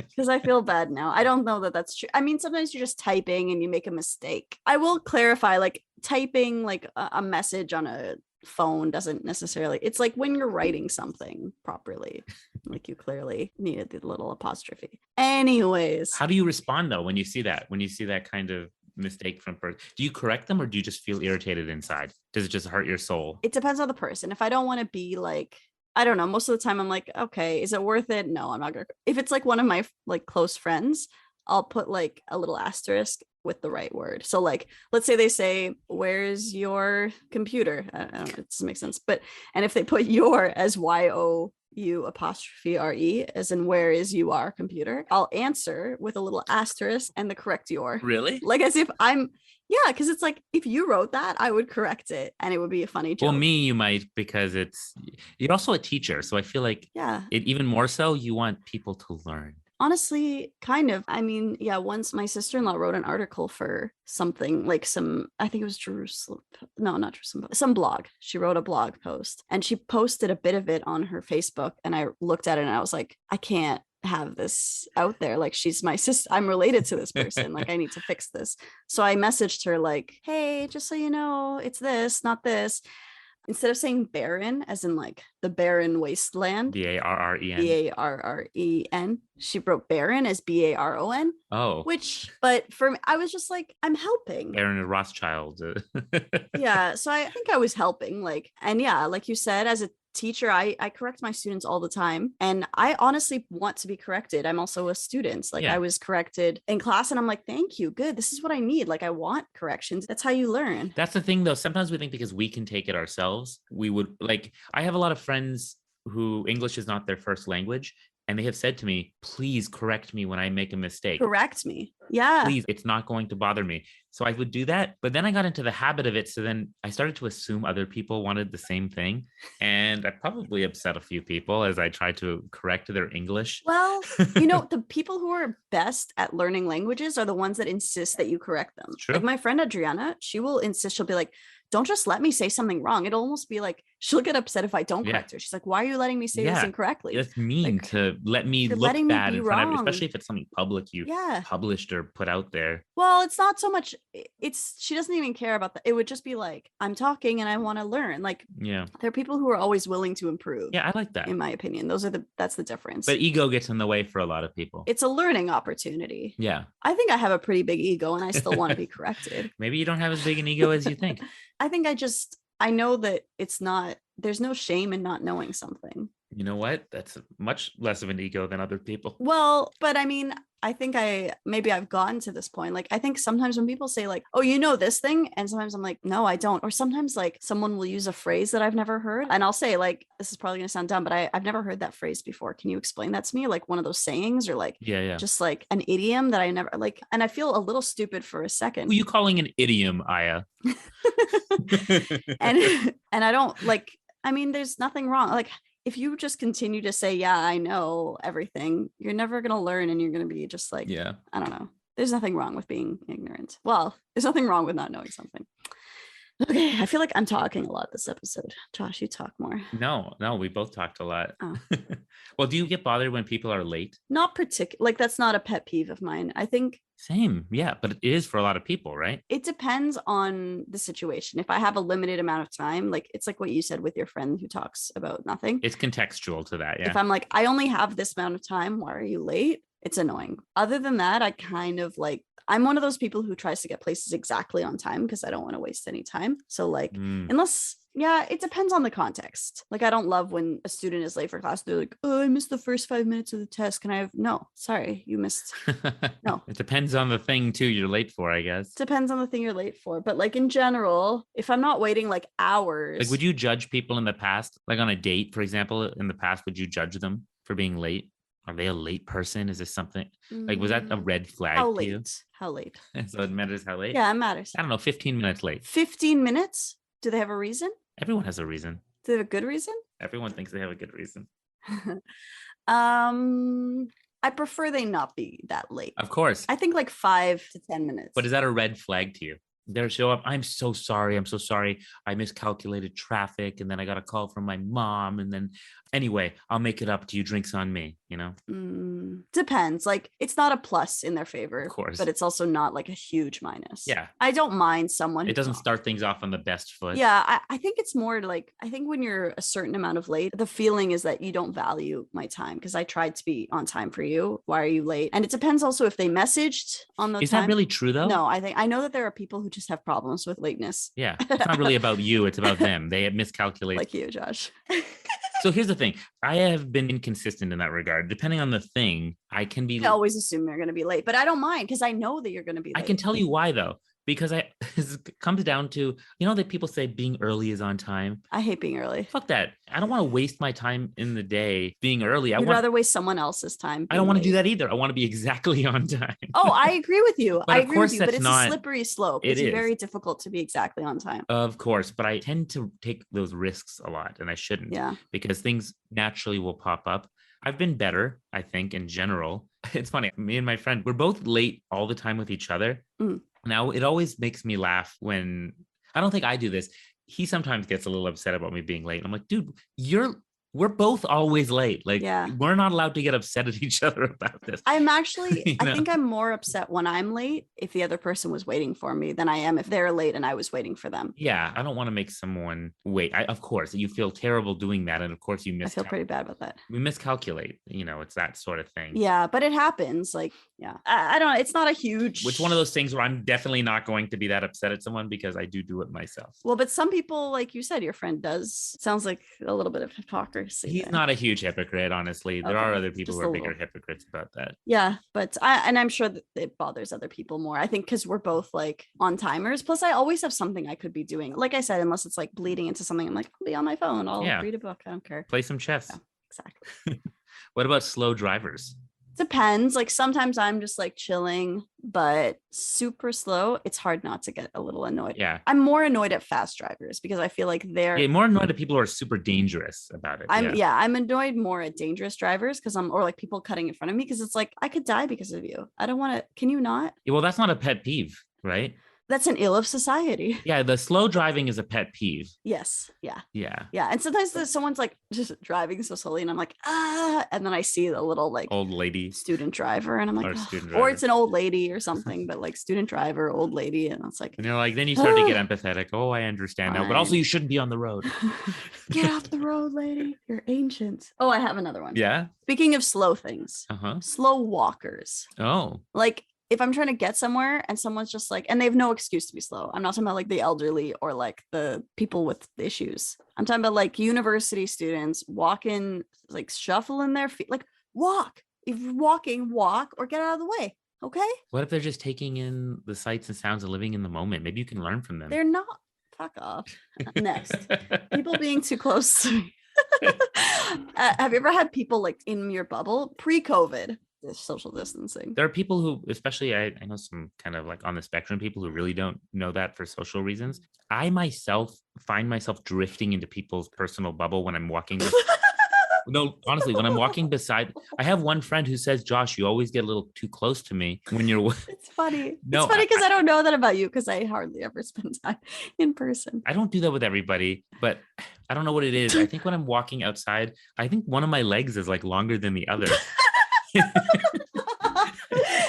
Because I feel bad now. I don't know that that's true. I mean, sometimes you're just typing and you make a mistake. I will clarify, like typing like a message on a phone doesn't necessarily, it's like when you're writing something properly, like you clearly needed the little apostrophe. Anyways. How do you respond though when you see that kind of mistake from person? Do you correct them or do you just feel irritated inside? Does it just hurt your soul? It depends on the person. If I don't want to be like, I don't know, most of the time I'm like, okay, is it worth it? No, I'm not gonna. If it's like one of my like close friends, I'll put like a little asterisk with the right word. So like, let's say they say, where's your computer? I don't know, it doesn't make sense. But, and if they put your as YOU''RE, as in where is your computer, I'll answer with a little asterisk and the correct your. Really? Like as if yeah, because it's like if you wrote that, I would correct it and it would be a funny joke. Well, me, you might, because you're also a teacher. So I feel like it even more so, you want people to learn. Honestly, kind of. I mean, yeah, once my sister-in-law wrote an article for something like I think it was Jerusalem. No, not Jerusalem. Some blog. She wrote a blog post and she posted a bit of it on her Facebook. And I looked at it and I was like, I can't have this out there. Like, she's my sister. I'm related to this person. Like, I need to fix this. So I messaged her like, hey, just so you know, it's this, not this. Instead of saying barren, as in like the barren wasteland, Barren, she wrote barren as Baron. Oh, but for me, I was just like, I'm helping. Baron and Rothschild. Yeah, so I think I was helping. Like, and yeah, like you said, as a teacher, I correct my students all the time, and I honestly want to be corrected. I'm also a student. Like, I was corrected in class and I'm like, thank you, good, this is what I need. Like, I want corrections. That's how you learn. That's the thing though, sometimes we think because we can take it ourselves, we would, like, I have a lot of friends who English is not their first language, and they have said to me, please correct me when I make a mistake. Correct me. Yeah. Please, it's not going to bother me. So I would do that. But then I got into the habit of it. So then I started to assume other people wanted the same thing. And I probably upset a few people as I tried to correct their English. Well, you know, the people who are best at learning languages are the ones that insist that you correct them. True. Like my friend Adriana, she will insist, she'll be like, don't just let me say something wrong. It'll almost be like, she'll get upset if I don't correct her. She's like, why are you letting me say this incorrectly? It's mean to let me look bad in front of, especially if it's something public you published or put out there. Well, it's not so much, she doesn't even care about that. It would just be like, I'm talking and I want to learn. Like, there are people who are always willing to improve. Yeah, I like that. In my opinion, that's the difference. But ego gets in the way for a lot of people. It's a learning opportunity. Yeah. I think I have a pretty big ego and I still want to be corrected. Maybe you don't have as big an ego as you think. I think I know that there's no shame in not knowing something. You know what? That's much less of an ego than other people. Well, but I mean, I think maybe I've gotten to this point. Like, I think sometimes when people say like, oh, you know this thing, and sometimes I'm like, no, I don't. Or sometimes like someone will use a phrase that I've never heard and I'll say like, this is probably gonna sound dumb, but I've never heard that phrase before. Can you explain that to me? Like one of those sayings, or like just like an idiom that I never like, and I feel a little stupid for a second. Who are you calling an idiom, Aya? and I don't like, I mean, there's nothing wrong. Like, if you just continue to say, yeah, I know everything, you're never going to learn, and you're going to be just like, I don't know. There's nothing wrong with being ignorant. Well, there's nothing wrong with not knowing something. Okay, I feel like I'm talking a lot this episode. Josh, you talk more. No, we both talked a lot. Oh. Well, do you get bothered when people are late? Not particular. Like, that's not a pet peeve of mine. I think same. Yeah, but it is for a lot of people, right? It depends on the situation. If I have a limited amount of time, like it's like what you said with your friend who talks about nothing. It's contextual to that. Yeah. If I'm like, I only have this amount of time, why are you late? It's annoying. Other than that, I kind of like, I'm one of those people who tries to get places exactly on time because I don't want to waste any time. So like, unless, it depends on the context. Like, I don't love when a student is late for class. They're like, oh, I missed the first 5 minutes of the test. Can I have, no, sorry, you missed. No. It depends on the thing too you're late for, I guess. Depends on the thing you're late for. But like in general, if I'm not waiting like hours. Like, would you judge people in the past? Like on a date, for example, in the past, would you judge them for being late? Are they a late person? Is this something like, was that a red flag to you? How late? So it matters how late? Yeah, it matters. I don't know, 15 minutes late. 15 minutes? Do they have a reason? Everyone has a reason. Do they have a good reason? Everyone thinks they have a good reason. I prefer they not be that late. Of course. I think like 5 to 10 minutes. But is that a red flag to you? They'll show up. I'm so sorry. I miscalculated traffic, and then I got a call from my mom, and then anyway, I'll make it up to you. Drinks on me, you know? Depends. Like, it's not a plus in their favor, of course, but it's also not like a huge minus. Yeah. I don't mind someone. It doesn't start things off on the best foot. Yeah. I think it's more like, I think when you're a certain amount of late, the feeling is that you don't value my time because I tried to be on time for you. Why are you late? And it depends also if they messaged on the time. Is that really true though? No, I know that there are people who just have problems with lateness. Yeah. It's not really about you. It's about them. They miscalculate. Like you, Josh. So here's the thing. I have been inconsistent in that regard. Depending on the thing, I always assume you're going to be late, but I don't mind because I know that you're going to be late. I can tell you why though. Because it comes down to, that people say being early is on time. I hate being early. Fuck that. I don't want to waste my time in the day being early. I'd rather waste someone else's time. I don't want to do that either. I want to be exactly on time. Oh, I agree with you. But but it's a slippery slope. It's very difficult to be exactly on time. Of course, but I tend to take those risks a lot and I shouldn't. Yeah. Because things naturally will pop up. I've been better, I think, in general. It's funny. Me and my friend, we're both late all the time with each other. Mm. Now, it always makes me laugh when I don't think I do this. He sometimes gets a little upset about me being late. I'm like, dude, we're both always late. Like, we're not allowed to get upset at each other about this. I'm actually, I think I'm more upset when I'm late if the other person was waiting for me than I am if they're late and I was waiting for them. Yeah, I don't want to make someone wait. Of course, you feel terrible doing that. And of course, I feel pretty bad about that. We miscalculate, it's that sort of thing. Yeah, but it happens. Like, yeah, I don't know. It's not a huge... It's one of those things where I'm definitely not going to be that upset at someone because I do it myself. Well, but some people, like you said, your friend does. Sounds like a little bit of hypocrisy. He's not a huge hypocrite, honestly. There are other people who are bigger hypocrites about that. Yeah, but I'm sure that it bothers other people more. I think because we're both like on timers. Plus, I always have something I could be doing. Like I said, unless it's like bleeding into something, I'm like, I'll be on my phone. I'll read a book. I don't care. Play some chess. Yeah, exactly. What about slow drivers? Depends. Like sometimes I'm just like chilling, but super slow. It's hard not to get a little annoyed. Yeah. I'm more annoyed at fast drivers because I feel like they're more annoyed at people who are super dangerous about it. I'm annoyed more at dangerous drivers or like people cutting in front of me because it's like I could die because of you. I don't want to. Can you not? Yeah, well, that's not a pet peeve, right? That's an ill of society. Yeah, the slow driving is a pet peeve. Yes. Yeah. Yeah. Yeah. And sometimes someone's like just driving so slowly and I'm like, and then I see the little like old lady student driver and I'm like, or it's an old lady or something, but like student driver, old lady. And it's like, and you're like, then you start to get empathetic. Oh, I understand now, but also you shouldn't be on the road. Get off the road, lady. You're ancient. Oh, I have another one. Yeah. Speaking of slow things, slow walkers. Oh, like, if I'm trying to get somewhere and someone's just like, and they have no excuse to be slow. I'm not talking about like the elderly or like the people with issues. I'm talking about like university students walking, like shuffling their feet, like walk. If you're walking, walk or get out of the way. Okay. What if they're just taking in the sights and sounds of living in the moment? Maybe you can learn from them. They're not. Fuck off. Next. People being too close to me. Have you ever had people like in your bubble pre-COVID? Social distancing. There are people who, especially I know some kind of like on the spectrum, people who really don't know that for social reasons. I myself find myself drifting into people's personal bubble when I'm walking. No, honestly, when I'm walking beside, I have one friend who says, Josh, you always get a little too close to me when you're. It's funny. No, it's funny because I don't know that about you because I hardly ever spend time in person. I don't do that with everybody, but I don't know what it is. I think when I'm walking outside, I think one of my legs is like longer than the other.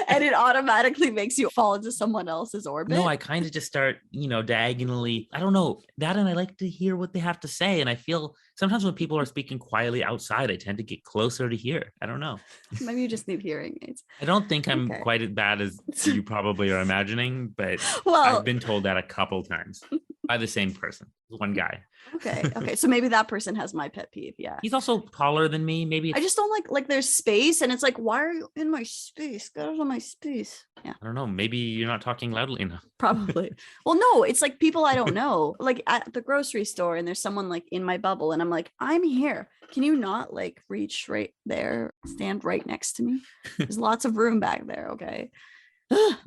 And it automatically makes you fall into someone else's orbit. No, I kind of just start, diagonally. I don't know that. And I like to hear what they have to say. And I feel sometimes when people are speaking quietly outside, I tend to get closer to hear. I don't know. Maybe you just need hearing aids. I don't think I'm quite as bad as you probably are imagining, but I've been told that a couple times by the same person, one guy. Okay. So maybe that person has my pet peeve. Yeah. He's also taller than me. Maybe I just don't like there's space and it's like, why are you in my space? Get out of my space. Yeah. I don't know. Maybe you're not talking loudly enough. Probably. Well, no, it's like people I don't know, like at the grocery store and there's someone like in my bubble and I'm like, I'm here. Can you not like reach right there, stand right next to me? There's lots of room back there. Okay.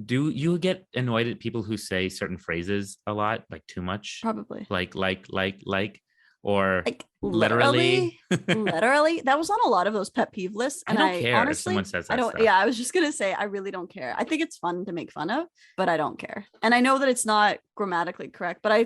Do you get annoyed at people who say certain phrases a lot, like too much? Probably. Like, or like literally. That was on a lot of those pet peeve lists. And I don't care honestly, if someone says that. I was just gonna say I really don't care. I think it's fun to make fun of, but I don't care. And I know that it's not grammatically correct, but I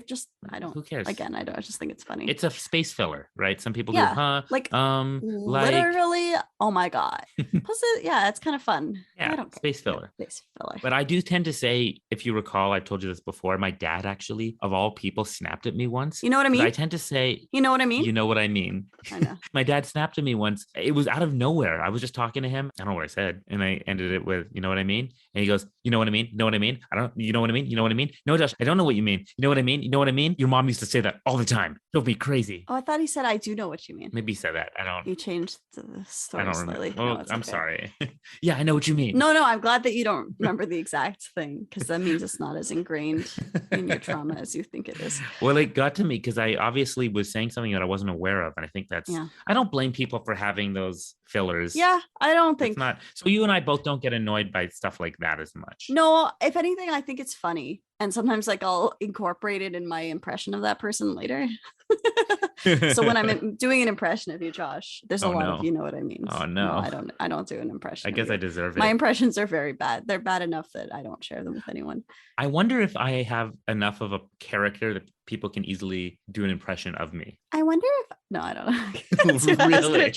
don't. Who cares? Again, I just think it's funny. It's a space filler, right? Some people go, literally, oh my God. Plus, it's kind of fun. Yeah, I don't space filler. Yeah, space filler. But I do tend to say, if you recall, I've told you this before, my dad actually, of all people, snapped at me once. You know what I mean? I tend to say, you know what I mean? You know know what I mean. I know. My dad snapped at me once. It was out of nowhere. I was just talking to him. I don't know what I said. And I ended it with, you know what I mean? And he goes, you know what I mean? You know what I mean? You know what I mean? You know what I mean? No, Josh, I don't know what you mean. You know what I mean? You know what I mean? Your mom used to say that all the time. Don't be crazy. Oh, I thought he said, I do know what you mean. Maybe he said that. I don't. You changed the story I don't slightly. remember. Well, I'm sorry. Yeah, I know what you mean. No, I'm glad that you don't remember the exact thing, because that means it's not as ingrained in your trauma as you think it is. Well, it got to me because I obviously was saying something that I wasn't aware of. And I think that's, I don't blame people for having those fillers. Yeah, I don't think. It's not. So you and I both don't get annoyed by stuff like that as much. No, if anything, I think it's funny. And sometimes like I'll incorporate it in my impression of that person later. So when I'm doing an impression of you, Josh, there's a lot of, you know what I mean. Oh no. I don't do an impression. I guess I deserve it. My impressions are very bad. They're bad enough that I don't share them with anyone. I wonder if I have enough of a character that people can easily do an impression of me. I wonder if I don't know. Really?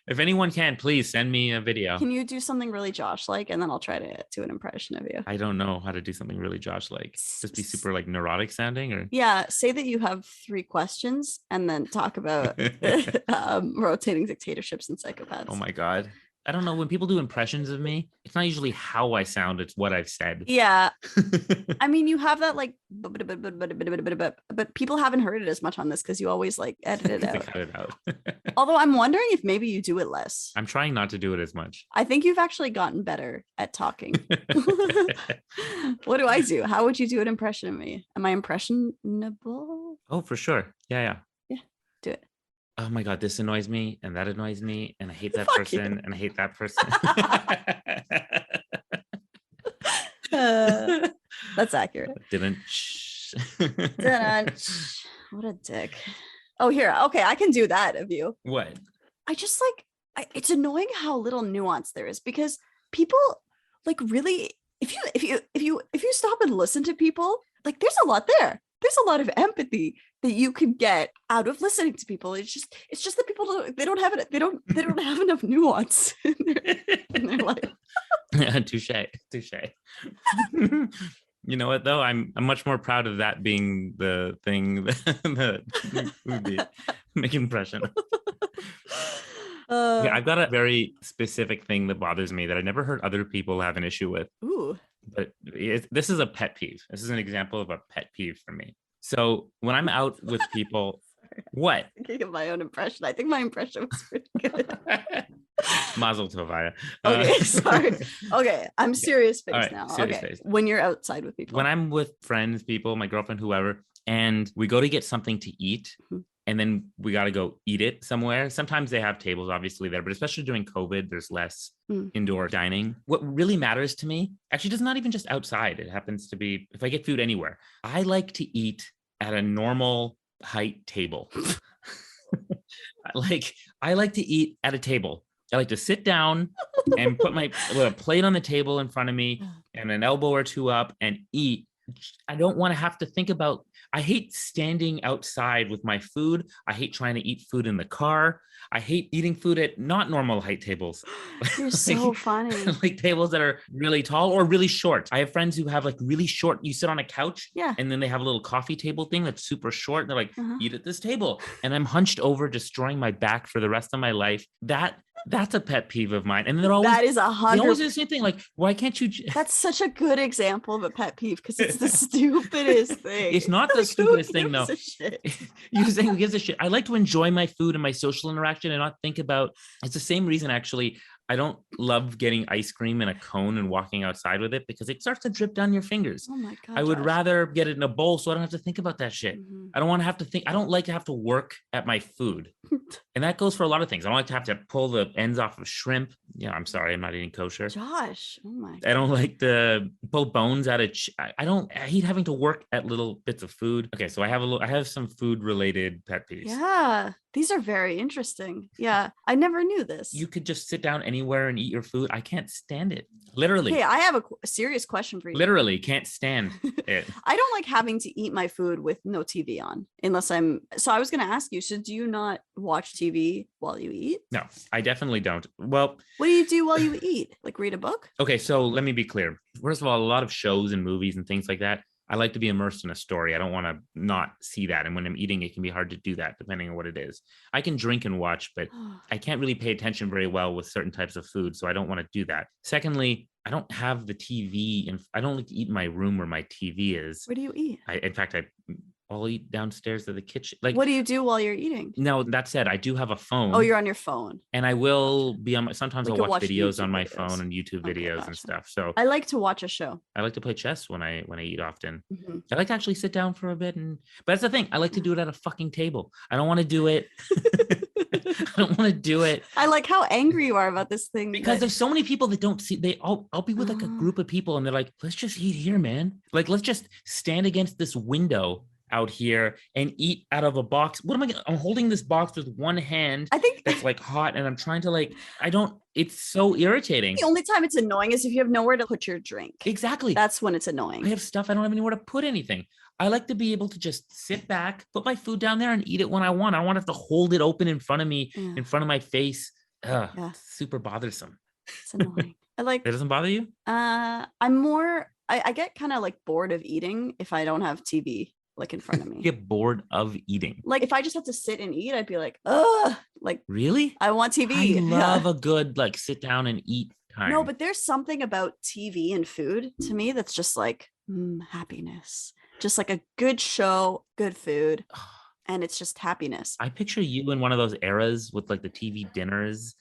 If anyone can, please send me a video. Can you do something really Josh-like, and then I'll try to do an impression of you? I don't know how to do something really Josh-like. Just be super like neurotic sounding, or say that you have 3 questions and then talk about rotating dictatorships and psychopaths. Oh my God. I don't know. When people do impressions of me, it's not usually how I sound, it's what I've said. Yeah. I mean, you have that like, but people haven't heard it as much on this because you always like edit it out. Cut it out. Although I'm wondering if maybe you do it less. I'm trying not to do it as much. I think you've actually gotten better at talking. What do I do? How would you do an impression of me? Am I impressionable? Oh, for sure. Yeah. Yeah, do it. Oh my God, this annoys me and that annoys me and I hate that person and I hate that person. That's accurate. Didn't. What a dick. Oh, here. Okay, I can do that of you. What? I just like, it's annoying how little nuance there is, because people like really, if you stop and listen to people, like there's a lot there. There's a lot of empathy that you can get out of listening to people. It's just that people don't have it. They don't have enough nuance in their life. Touche. You know what though? I'm much more proud of that being the thing that would be make impression. Okay, I've got a very specific thing that bothers me that I never heard other people have an issue with. Ooh. But this is a pet peeve. This is an example of a pet peeve for me. So when I'm out with people, what? Thinking of my own impression. I think my impression was pretty good. Mazel tov, Aya. Okay, sorry. Okay, I'm serious face right, now. serious okay, face. When you're outside with people. When I'm with friends, people, my girlfriend, whoever, and we go to get something to eat, and then we got to go eat it somewhere. Sometimes they have tables obviously there, but especially during COVID, there's less indoor dining. What really matters to me, actually does not even just outside. It happens to be if I get food anywhere. I like to eat at a normal height table. I like to eat at a table. I like to sit down and put my plate on the table in front of me and an elbow or two up and eat. I don't want to have to think about, I hate standing outside with my food. I hate trying to eat food in the car. I hate eating food at not normal height tables. You're so funny. Like tables that are really tall or really short. I have friends who have like really short, you sit on a couch and then they have a little coffee table thing that's super short. They're like, eat at this table. And I'm hunched over, destroying my back for the rest of my life. That's a pet peeve of mine. And they're always, that is 100. They always do the same thing. Like, why can't you? That's such a good example of a pet peeve because it's the stupidest thing. It's not the stupidest thing, though. You're saying who gives a shit? I like to enjoy my food and my social interaction and not think about. It's the same reason, actually. I don't love getting ice cream in a cone and walking outside with it because it starts to drip down your fingers. Oh my God. I would rather get it in a bowl so I don't have to think about that shit. I don't want to have to think. I don't like to have to work at my food. And that goes for a lot of things. I don't like to have to pull the ends off of shrimp. Yeah, I'm sorry. I'm not eating kosher. Josh. Oh my God. I don't like to pull bones out of. I hate having to work at little bits of food. Okay. So I have some food related pet peeves. Yeah. These are very interesting. Yeah. I never knew this. You could just sit down anywhere and eat your food. I can't stand it. Literally. Okay, I have a serious question for you. Literally can't stand it. I don't like having to eat my food with no TV on unless so I was going to ask you, so do you not watch TV while you eat? No, I definitely don't. Well, what do you do while you eat? Like read a book? Okay, so let me be clear. First of all, a lot of shows and movies and things like that, I like to be immersed in a story. I don't want to not see that. And when I'm eating, it can be hard to do that depending on what it is. I can drink and watch, but I can't really pay attention very well with certain types of food. So I don't want to do that. Secondly, I don't have the TV and I don't like to eat in my room where my TV is. Where do you eat? I'll eat downstairs to the kitchen. Like, what do you do while you're eating? No, that said, I do have a phone. Oh, you're on your phone. And I will be on sometimes I'll watch videos YouTube on my videos. phone and YouTube videos and stuff. So I like to watch a show. I like to play chess when I eat often. I like to actually sit down for a bit but that's the thing. I like to do it at a fucking table. I don't want to do it. I don't want to do it. I like how angry you are about this thing. Because there's so many people that don't see, I'll be with like a group of people and they're like, let's just eat here, man. Like, let's just stand against this window out here and eat out of a box. What am I gonna, I'm holding this box with one hand. I think that's like hot and I'm trying to it's so irritating. The only time it's annoying is if you have nowhere to put your drink. Exactly. That's when it's annoying. I have stuff, I don't have anywhere to put anything. I like to be able to just sit back, put my food down there and eat it when I want. I don't want to have to hold it open in front of me, in front of my face. It's super bothersome. It's annoying. That doesn't bother you? I get kind of like bored of eating if I don't have TV like in front of me. Get bored of eating. Like if I just have to sit and eat, I'd be like, ugh. Like, really? I want TV. I love a good like sit down and eat time. No, but there's something about TV and food to me that's just like happiness. Just like a good show, good food, and it's just happiness. I picture you in one of those eras with like the TV dinners.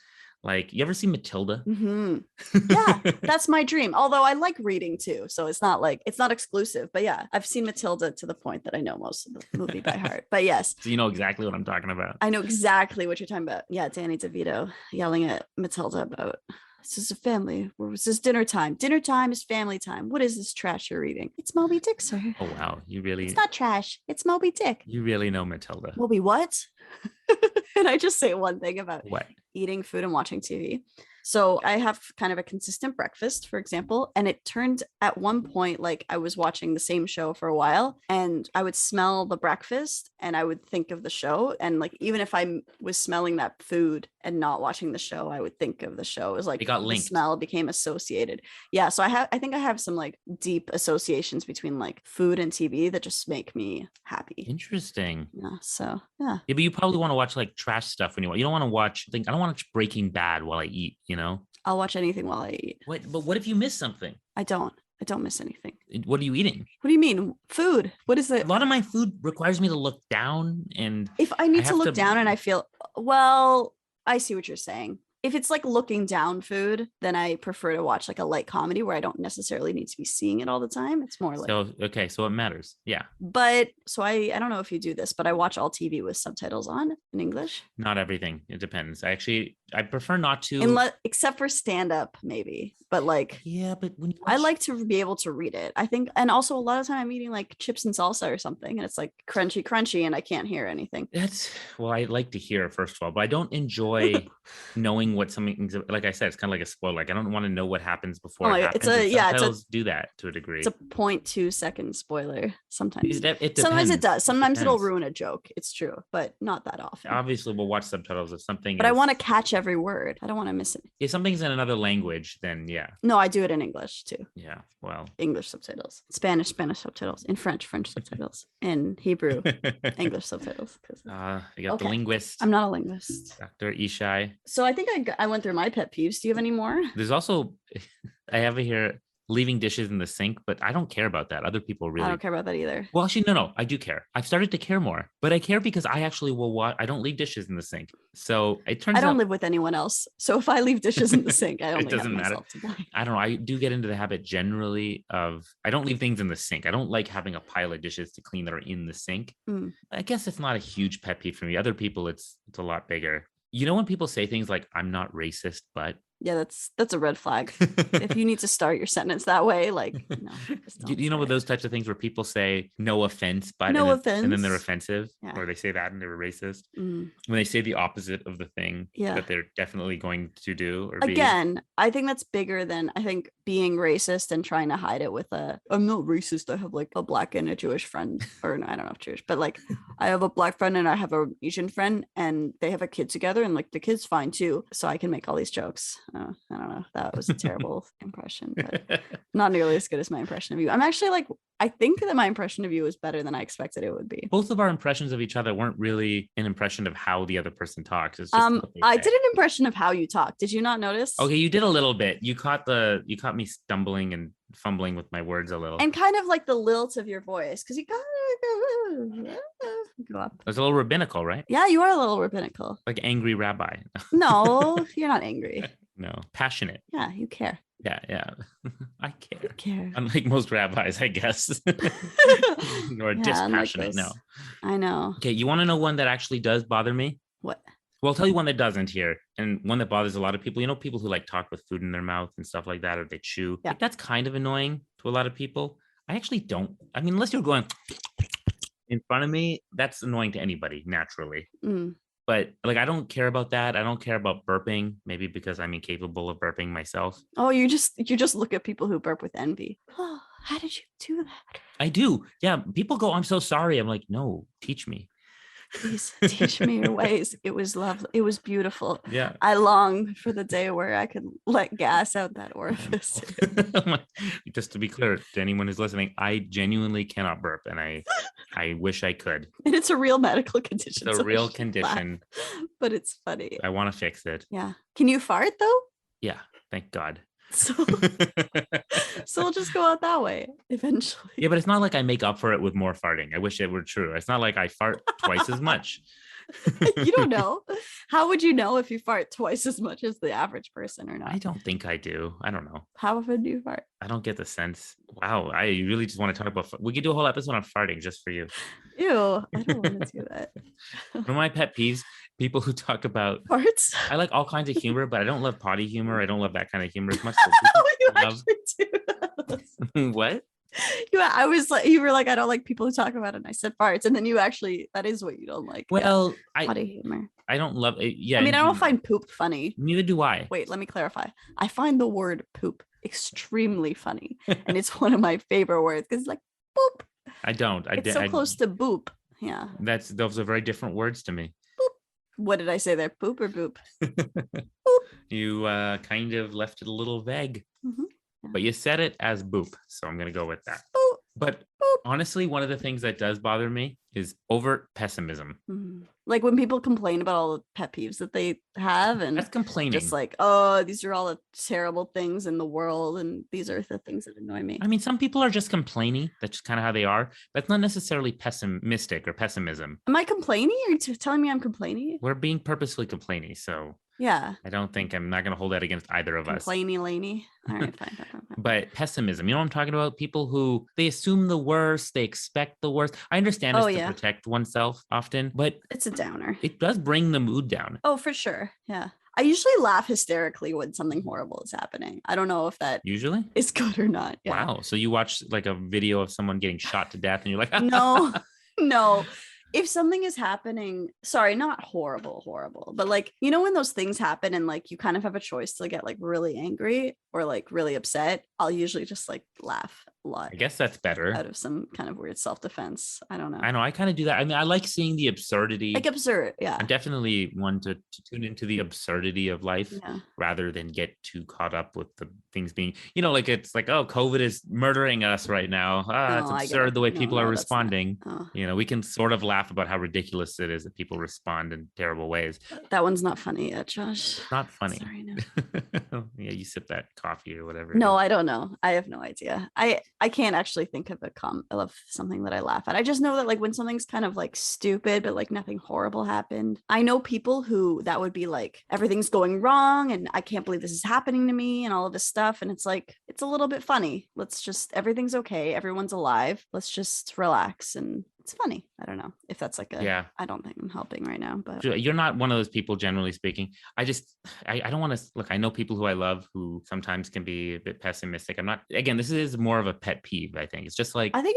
Like, you ever see Matilda? Yeah, that's my dream. Although I like reading too, so it's not exclusive. But yeah, I've seen Matilda to the point that I know most of the movie by heart. But yes, so you know exactly what I'm talking about. I know exactly what you're talking about. Yeah, Danny DeVito yelling at Matilda about, this is a family. This is dinner time. Dinner time is family time. What is this trash you're reading? It's Moby Dick, sir. Oh wow, It's not trash. It's Moby Dick. You really know Matilda. Moby what? And I just say one thing about what? Eating food and watching TV. So I have kind of a consistent breakfast, for example, and it turned at one point like I was watching the same show for a while and I would smell the breakfast and I would think of the show. And like, even if I was smelling that food and not watching the show, I would think of the show. It was like it got linked. The smell became associated. Yeah. So I think I have some like deep associations between like food and TV that just make me happy. Interesting. Yeah. So yeah. Yeah, but you probably want to watch like trash stuff when you don't want to watch. I don't want to watch Breaking Bad while I eat. You know, I'll watch anything while I eat. But what if you miss something? I don't miss anything. What are you eating? What do you mean? Food. What is it? A lot of my food requires me to look down, and if I need to look down and I feel, well, I see what you're saying. If it's like looking down food, then I prefer to watch like a light comedy where I don't necessarily need to be seeing it all the time. It's more like, so it matters. Yeah. But so I don't know if you do this, but I watch all TV with subtitles on in English. Not everything. It depends. I prefer not to. Except for stand up, maybe. But like, yeah, but when I like to be able to read it, I think. And also a lot of time I'm eating like chips and salsa or something and it's like crunchy and I can't hear anything. I like to hear first of all, but I don't enjoy knowing what something's, like I said, it's kind of like a spoiler. Like I don't want to know what happens before it happens. Subtitles do that to a degree. It's a 0.2 second spoiler sometimes. It depends. Sometimes it does. Sometimes it'll ruin a joke. It's true, but not that often. Obviously, we'll watch subtitles if something. But I want to catch every word. I don't want to miss it. If something's in another language, then yeah. No, I do it in English too. Yeah, well. English subtitles, Spanish subtitles, in French subtitles, in Hebrew, English subtitles. You got the linguist. I'm not a linguist. Dr. Ishai. So I think I went through my pet peeves. Do you have any more? There's also, I have it here, leaving dishes in the sink, but I don't care about that. Other people really. I don't care about that either. Well, actually, no, I do care. I've started to care more, but I care because I actually will watch. I don't leave dishes in the sink. So it turns out I don't live with anyone else. So if I leave dishes in the sink, I only have myself to blame. I don't know. I do get into the habit generally of, I don't leave things in the sink. I don't like having a pile of dishes to clean that are in the sink. I guess it's not a huge pet peeve for me. Other people, it's a lot bigger. You know, when people say things like, I'm not racist, but. Yeah, that's a red flag. If you need to start your sentence that way, like, no. You know, with those types of things where people say no offense, but offense. And then they're offensive, or they say that and they're racist. When they say the opposite of the thing that they're definitely going to do or again, I think that's bigger than being racist and trying to hide it with I'm not racist. I have like a black and a Jewish friend, or no, I don't know if Jewish, but like I have a black friend and I have an Asian friend and they have a kid together and like the kid's fine too. So I can make all these jokes. I don't know. That was a terrible impression, but not nearly as good as my impression of you. I'm actually like, I think that my impression of you was better than I expected it would be. Both of our impressions of each other weren't really an impression of how the other person talks. It's just I did an impression of how you talk. Did you not notice? Okay, you did a little bit. You caught me stumbling and fumbling with my words a little. And kind of like the lilt of your voice, because you kind of go up. It's a little rabbinical, right? Yeah, you are a little rabbinical. Like angry rabbi. No, you're not angry. No, passionate. Yeah, you care. Yeah. I care. You care. Unlike most rabbis, I guess. Or dispassionate. No. I know. Okay, you want to know one that actually does bother me? What? Well, I'll tell you one that doesn't here, and one that bothers a lot of people. You know, people who like talk with food in their mouth and stuff like that, or they chew. Yeah. Like, that's kind of annoying to a lot of people. I actually don't. I mean, unless you're going in front of me, that's annoying to anybody naturally. But like, I don't care about that. I don't care about burping, maybe because I'm incapable of burping myself. Oh, you just look at people who burp with envy. Oh, how did you do that? I do. Yeah. People go, I'm so sorry. I'm like, no, teach me. Please teach me your ways. It was lovely. It was beautiful. Yeah. I long for the day where I could let gas out that orifice. Just to be clear to anyone who's listening, I genuinely cannot burp, and I wish I could. And it's a real medical condition. It's a real condition. But it's funny. I want to fix it. Yeah. Can you fart though? Yeah. Thank God. So we'll just go out that way eventually. Yeah, but it's not like I make up for it with more farting. I wish it were true. It's not like I fart twice as much. You don't know. How would you know if you fart twice as much as the average person or not? I don't think I do. I don't know. How often do you fart? I don't get the sense. Wow. I really just want to talk about, we could do a whole episode on farting just for you. Ew, I don't want to do that. One of my pet peeves, people who talk about farts. I like all kinds of humor, but I don't love potty humor. I don't love that kind of humor as much. You actually do. What? I was like, you were like, I don't like people who talk about it. And I said farts, and then you actually, that is what you don't like. Well, potty humor. I don't love it. Yeah. I mean, I don't find poop funny. Neither do I. Wait, let me clarify. I find the word poop extremely funny, and it's one of my favorite words because, like, boop. I don't. It's so close to boop. Yeah. Those are very different words to me. Boop. What did I say there? Poop or boop? Boop. You kind of left it a little vague. Mm-hmm. Yeah. But you said it as boop, so I'm going to go with that. Boop. But Boop. Honestly, one of the things that does bother me is overt pessimism. Like when people complain about all the pet peeves that they have, and that's complaining. Just like, oh, these are all the terrible things in the world, and these are the things that annoy me. I mean, some people are just complaining. That's just kind of how they are. That's not necessarily pessimistic or pessimism. Am I complaining? Are you telling me I'm complaining? We're being purposefully complaining, so yeah. I don't think I'm not going to hold that against either of us. Complainy laney. All right, fine. But pessimism, you know what I'm talking about? People who they assume the worst, they expect the worst. I understand it's to protect oneself often, but it's a downer. It does bring the mood down. Oh, for sure. Yeah. I usually laugh hysterically when something horrible is happening. I don't know if that usually is good or not. Yeah. Wow. So you watch like a video of someone getting shot to death and you're like, no. If something is happening, sorry, not horrible, but like, you know, when those things happen and like you kind of have a choice to get like really angry or like really upset, I'll usually just like laugh a lot. I guess that's better. Out of some kind of weird self-defense. I don't know. I know. I kind of do that. I mean, I like seeing the absurdity. Like absurd. Yeah. I'm definitely one to tune into the absurdity of life rather than get too caught up with the things being, you know, like it's like, oh, COVID is murdering us right now. It's absurd the way people are responding. You know, we can sort of laugh about how ridiculous it is that people respond in terrible ways. That one's not funny yet, Josh. Not funny. Sorry, no. Yeah, you sip that coffee or whatever. No, I don't know. I have no idea. I can't actually think of of something that I laugh at. I just know that like when something's kind of like stupid, but like nothing horrible happened. I know people who that would be like, everything's going wrong and I can't believe this is happening to me and all of this stuff. And it's like, it's a little bit funny. Everything's okay. Everyone's alive. Let's just relax. And it's funny. I don't know if that's like I don't think I'm helping right now, but you're not one of those people, generally speaking. I don't want to look, I know people who I love who sometimes can be a bit pessimistic. I'm not, again, this is more of a pet peeve. I think it's just like, I think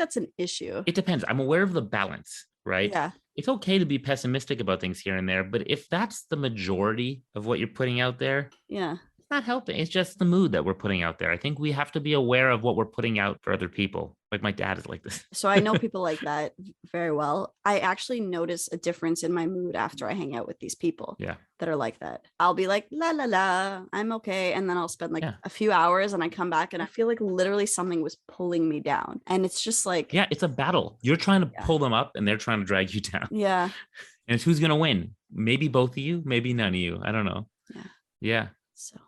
that's an issue. It depends. I'm aware of the balance, right? Yeah. It's okay to be pessimistic about things here and there, but if that's the majority of what you're putting out there, not helping. It's just the mood that we're putting out there. I think we have to be aware of what we're putting out for other people. Like my dad is like this. So I know people like that very well. I actually notice a difference in my mood after I hang out with these people that are like that. I'll be like, la, la, la, I'm okay. And then I'll spend like a few hours and I come back and I feel like literally something was pulling me down. And it's just like, it's a battle. You're trying to pull them up and they're trying to drag you down. Yeah. And it's who's going to win. Maybe both of you, maybe none of you. I don't know. Yeah. So,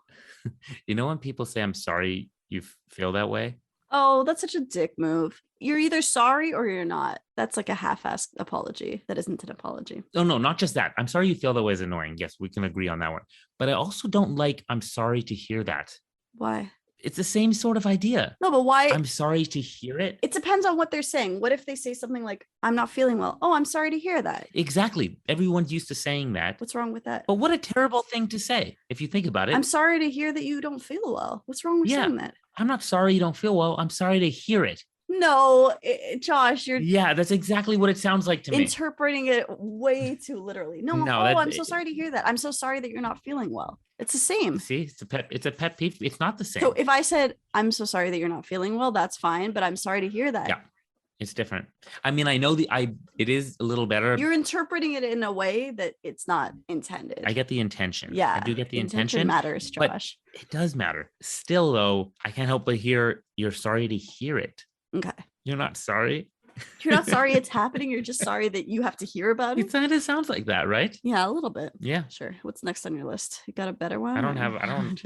you know, when people say, I'm sorry you feel that way. Oh, that's such a dick move. You're either sorry or you're not. That's like a half-assed apology. That isn't an apology. Oh, no, not just that. I'm sorry you feel that way is annoying. Yes, we can agree on that one. But I also don't like, I'm sorry to hear that. Why? It's the same sort of idea. No, but why? I'm sorry to hear it. It depends on what they're saying. What if they say something like, I'm not feeling well? Oh, I'm sorry to hear that. Exactly. Everyone's used to saying that. What's wrong with that? But what a terrible thing to say, if you think about it. I'm sorry to hear that you don't feel well. What's wrong with saying that? I'm not sorry you don't feel well. I'm sorry to hear it. No, Josh, you're that's exactly what it sounds like to me. Interpreting it way too literally. No, I'm so sorry to hear that. I'm so sorry that you're not feeling well. It's the same. See, it's a pet peeve. It's not the same. So if I said, I'm so sorry that you're not feeling well, that's fine, but I'm sorry to hear that. Yeah. It's different. I mean, I know it is a little better. You're interpreting it in a way that it's not intended. I get the intention. Yeah. I do get the intention. Matters, Josh. But it does matter. Still, though, I can't help but hear you're sorry to hear it. Okay. You're not sorry. You're not sorry it's happening. You're just sorry that you have to hear about it. It kind of sounds like that, right? Yeah, a little bit. Yeah. Sure. What's next on your list? You got a better one? I don't.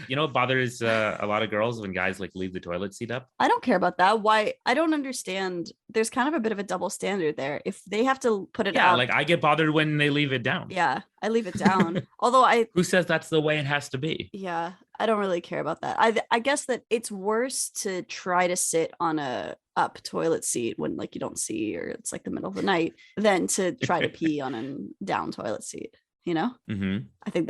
You know what bothers a lot of girls when guys like leave the toilet seat up? I don't care about that. Why? I don't understand. There's kind of a bit of a double standard there. If they have to put it up. Like I get bothered when they leave it down. Yeah, I leave it down. Although who says that's the way it has to be? Yeah, I don't really care about that. I guess that it's worse to try to sit on a up toilet seat when like you don't see or it's like the middle of the night than to try to pee on a down toilet seat, you know? Mm-hmm. I think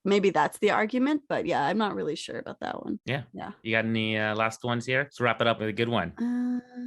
maybe that's the argument, but yeah, I'm not really sure about that one. Yeah. You got any last ones here? Let's wrap it up with a good one.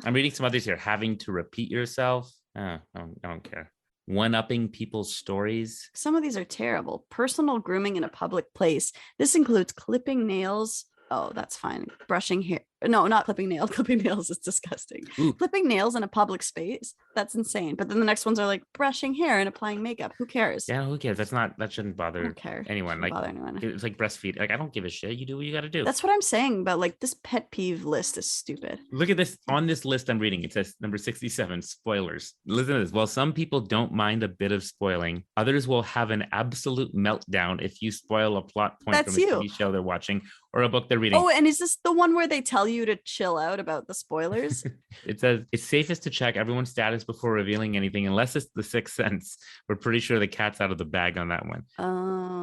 I'm reading some others here. Having to repeat yourself. I don't care. One-upping people's stories. Some of these are terrible. Personal grooming in a public place. This includes clipping nails. Oh, that's fine. Brushing hair. No, not clipping nails. Clipping nails is disgusting. Ooh. Clipping nails in a public space. That's insane. But then the next ones are like brushing hair and applying makeup. Who cares? Yeah, who cares? That shouldn't bother anyone. Like bother anyone. It's like breastfeed. Like I don't give a shit. You do what you got to do. That's what I'm saying. But like this pet peeve list is stupid. Look at this on this list I'm reading. It says number 67, spoilers. Listen to this. While some people don't mind a bit of spoiling, others will have an absolute meltdown if you spoil a plot point from a TV show they're watching or a book they're reading. Oh, and is this the one where they tell you to chill out about the spoilers? It says it's safest to check everyone's status before revealing anything, unless it's The Sixth Sense. We're pretty sure the cat's out of the bag on that one.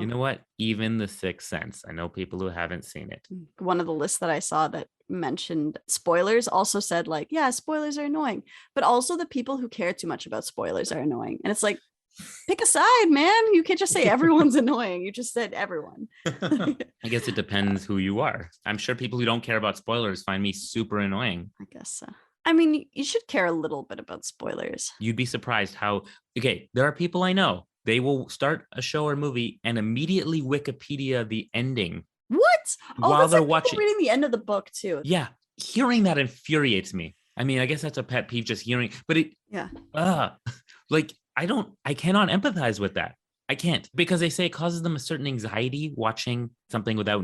You know what? Even The Sixth Sense. I know people who haven't seen it. One of the lists that I saw that mentioned spoilers also said like, yeah, spoilers are annoying, but also the people who care too much about spoilers are annoying. And it's like, pick a side, man. You can't just say everyone's annoying. You just said everyone. I guess it depends who you are. I'm sure people who don't care about spoilers find me super annoying. I guess so. I mean, you should care a little bit about spoilers. You'd be surprised how, there are people I know, they will start a show or movie and immediately Wikipedia the ending. What? While they're watching. Reading the end of the book too. Yeah. Hearing that infuriates me. I mean, I guess that's a pet peeve, just hearing, but I cannot empathize with that. I can't, because they say it causes them a certain anxiety watching something without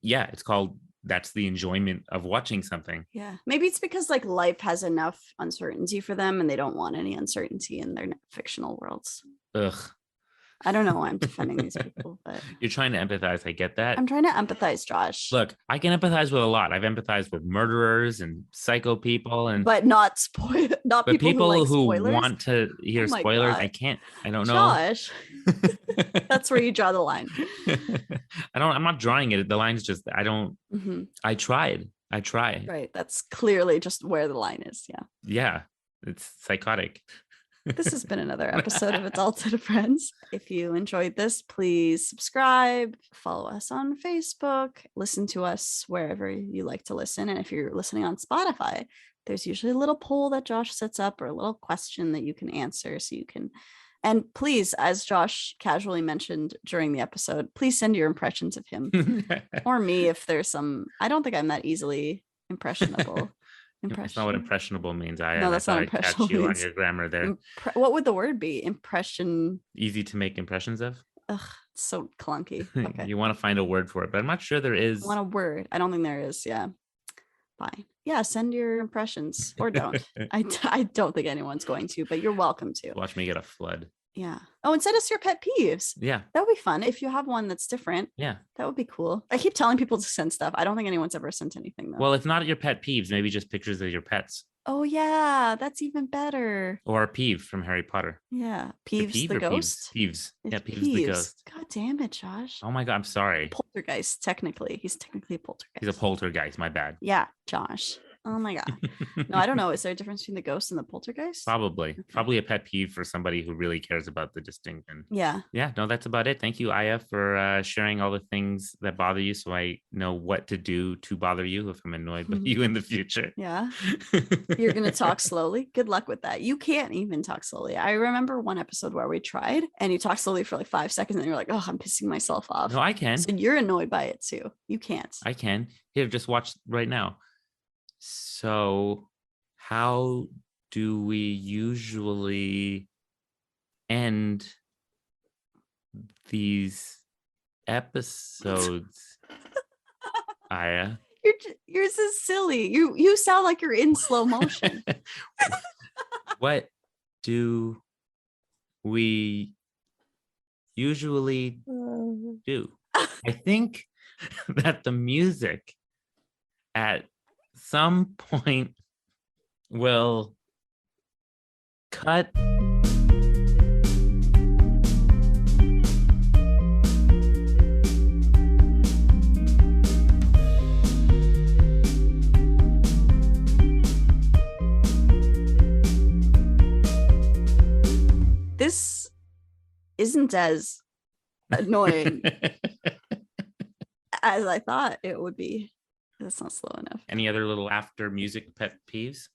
it's called, that's the enjoyment of watching something. Yeah. Maybe it's because like life has enough uncertainty for them and they don't want any uncertainty in their fictional worlds. Ugh. I don't know why I'm defending these people, but you're trying to empathize. I get that. I'm trying to empathize, Josh. Look, I can empathize with a lot. I've empathized with murderers and psycho people, but not people who like want to hear spoilers. God. I can't. I don't know. Josh, that's where you draw the line. I'm not drawing it. The line's just. I don't. Mm-hmm. I tried. Right. That's clearly just where the line is. Yeah. Yeah. It's psychotic. This has been another episode of Adulthood, friends. If you enjoyed this, please subscribe, follow us on Facebook, listen to us wherever you like to listen. And if you're listening on Spotify, there's usually a little poll that Josh sets up or a little question that you can answer so you can And please, as Josh casually mentioned during the episode, please send your impressions of him or me if there's some. I don't think I'm that easily impressionable. That's not what impressionable means. No, that's not impressionable. I catch you on your grammar there. What would the word be? Impression. Easy to make impressions of. Ugh, it's so clunky. Okay. You want to find a word for it, but I'm not sure there is. I want a word. I don't think there is. Yeah. Fine. Yeah, send your impressions or don't. I don't think anyone's going to, but you're welcome to. Watch me get a flood. Yeah. Oh, and send us your pet peeves. Yeah. That would be fun. If you have one that's different. Yeah. That would be cool. I keep telling people to send stuff. I don't think anyone's ever sent anything though. Well, if not your pet peeves, maybe just pictures of your pets. Oh yeah, that's even better. Or a peeve from Harry Potter. Yeah. Peeves the ghost. Peeves. Yeah, Peeves the ghost. God damn it, Josh. Oh my God, I'm sorry. Poltergeist, technically. He's technically a poltergeist. He's a poltergeist, my bad. Yeah, Josh. Oh my God. No, I don't know. Is there a difference between the ghost and the poltergeist? Probably. Okay. Probably a pet peeve for somebody who really cares about the distinction. Yeah. Yeah, no, that's about it. Thank you, Aya, for sharing all the things that bother you so I know what to do to bother you if I'm annoyed with you in the future. Yeah. You're going to talk slowly. Good luck with that. You can't even talk slowly. I remember one episode where we tried and you talk slowly for like 5 seconds and you're like, oh, I'm pissing myself off. No, I can. So you're annoyed by it too. You can't. I can. Here, just watch right now. So how do we usually end these episodes, Aya? Yours is silly. You sound like you're in slow motion. What do we usually do? I think that the music at some point will cut. This isn't as annoying as I thought it would be. That's not slow enough. Any other little after music pet peeves?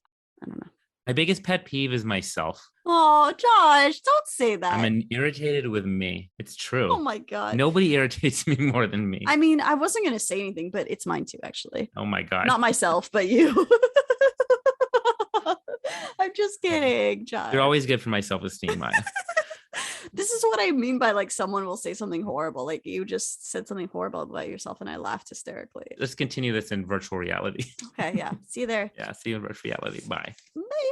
I don't know. My biggest pet peeve is myself. Oh, Josh, don't say that. I'm irritated with me. It's true. Oh my God. Nobody irritates me more than me. I mean, I wasn't going to say anything, but it's mine too, actually. Oh my God. Not myself, but you. I'm just kidding, Josh. You're always good for my self-esteem, Maya. This is what I mean by like someone will say something horrible. Like you just said something horrible about yourself and I laughed hysterically. Let's continue this in virtual reality. Okay, yeah. See you there. Yeah, see you in virtual reality. Bye. Bye.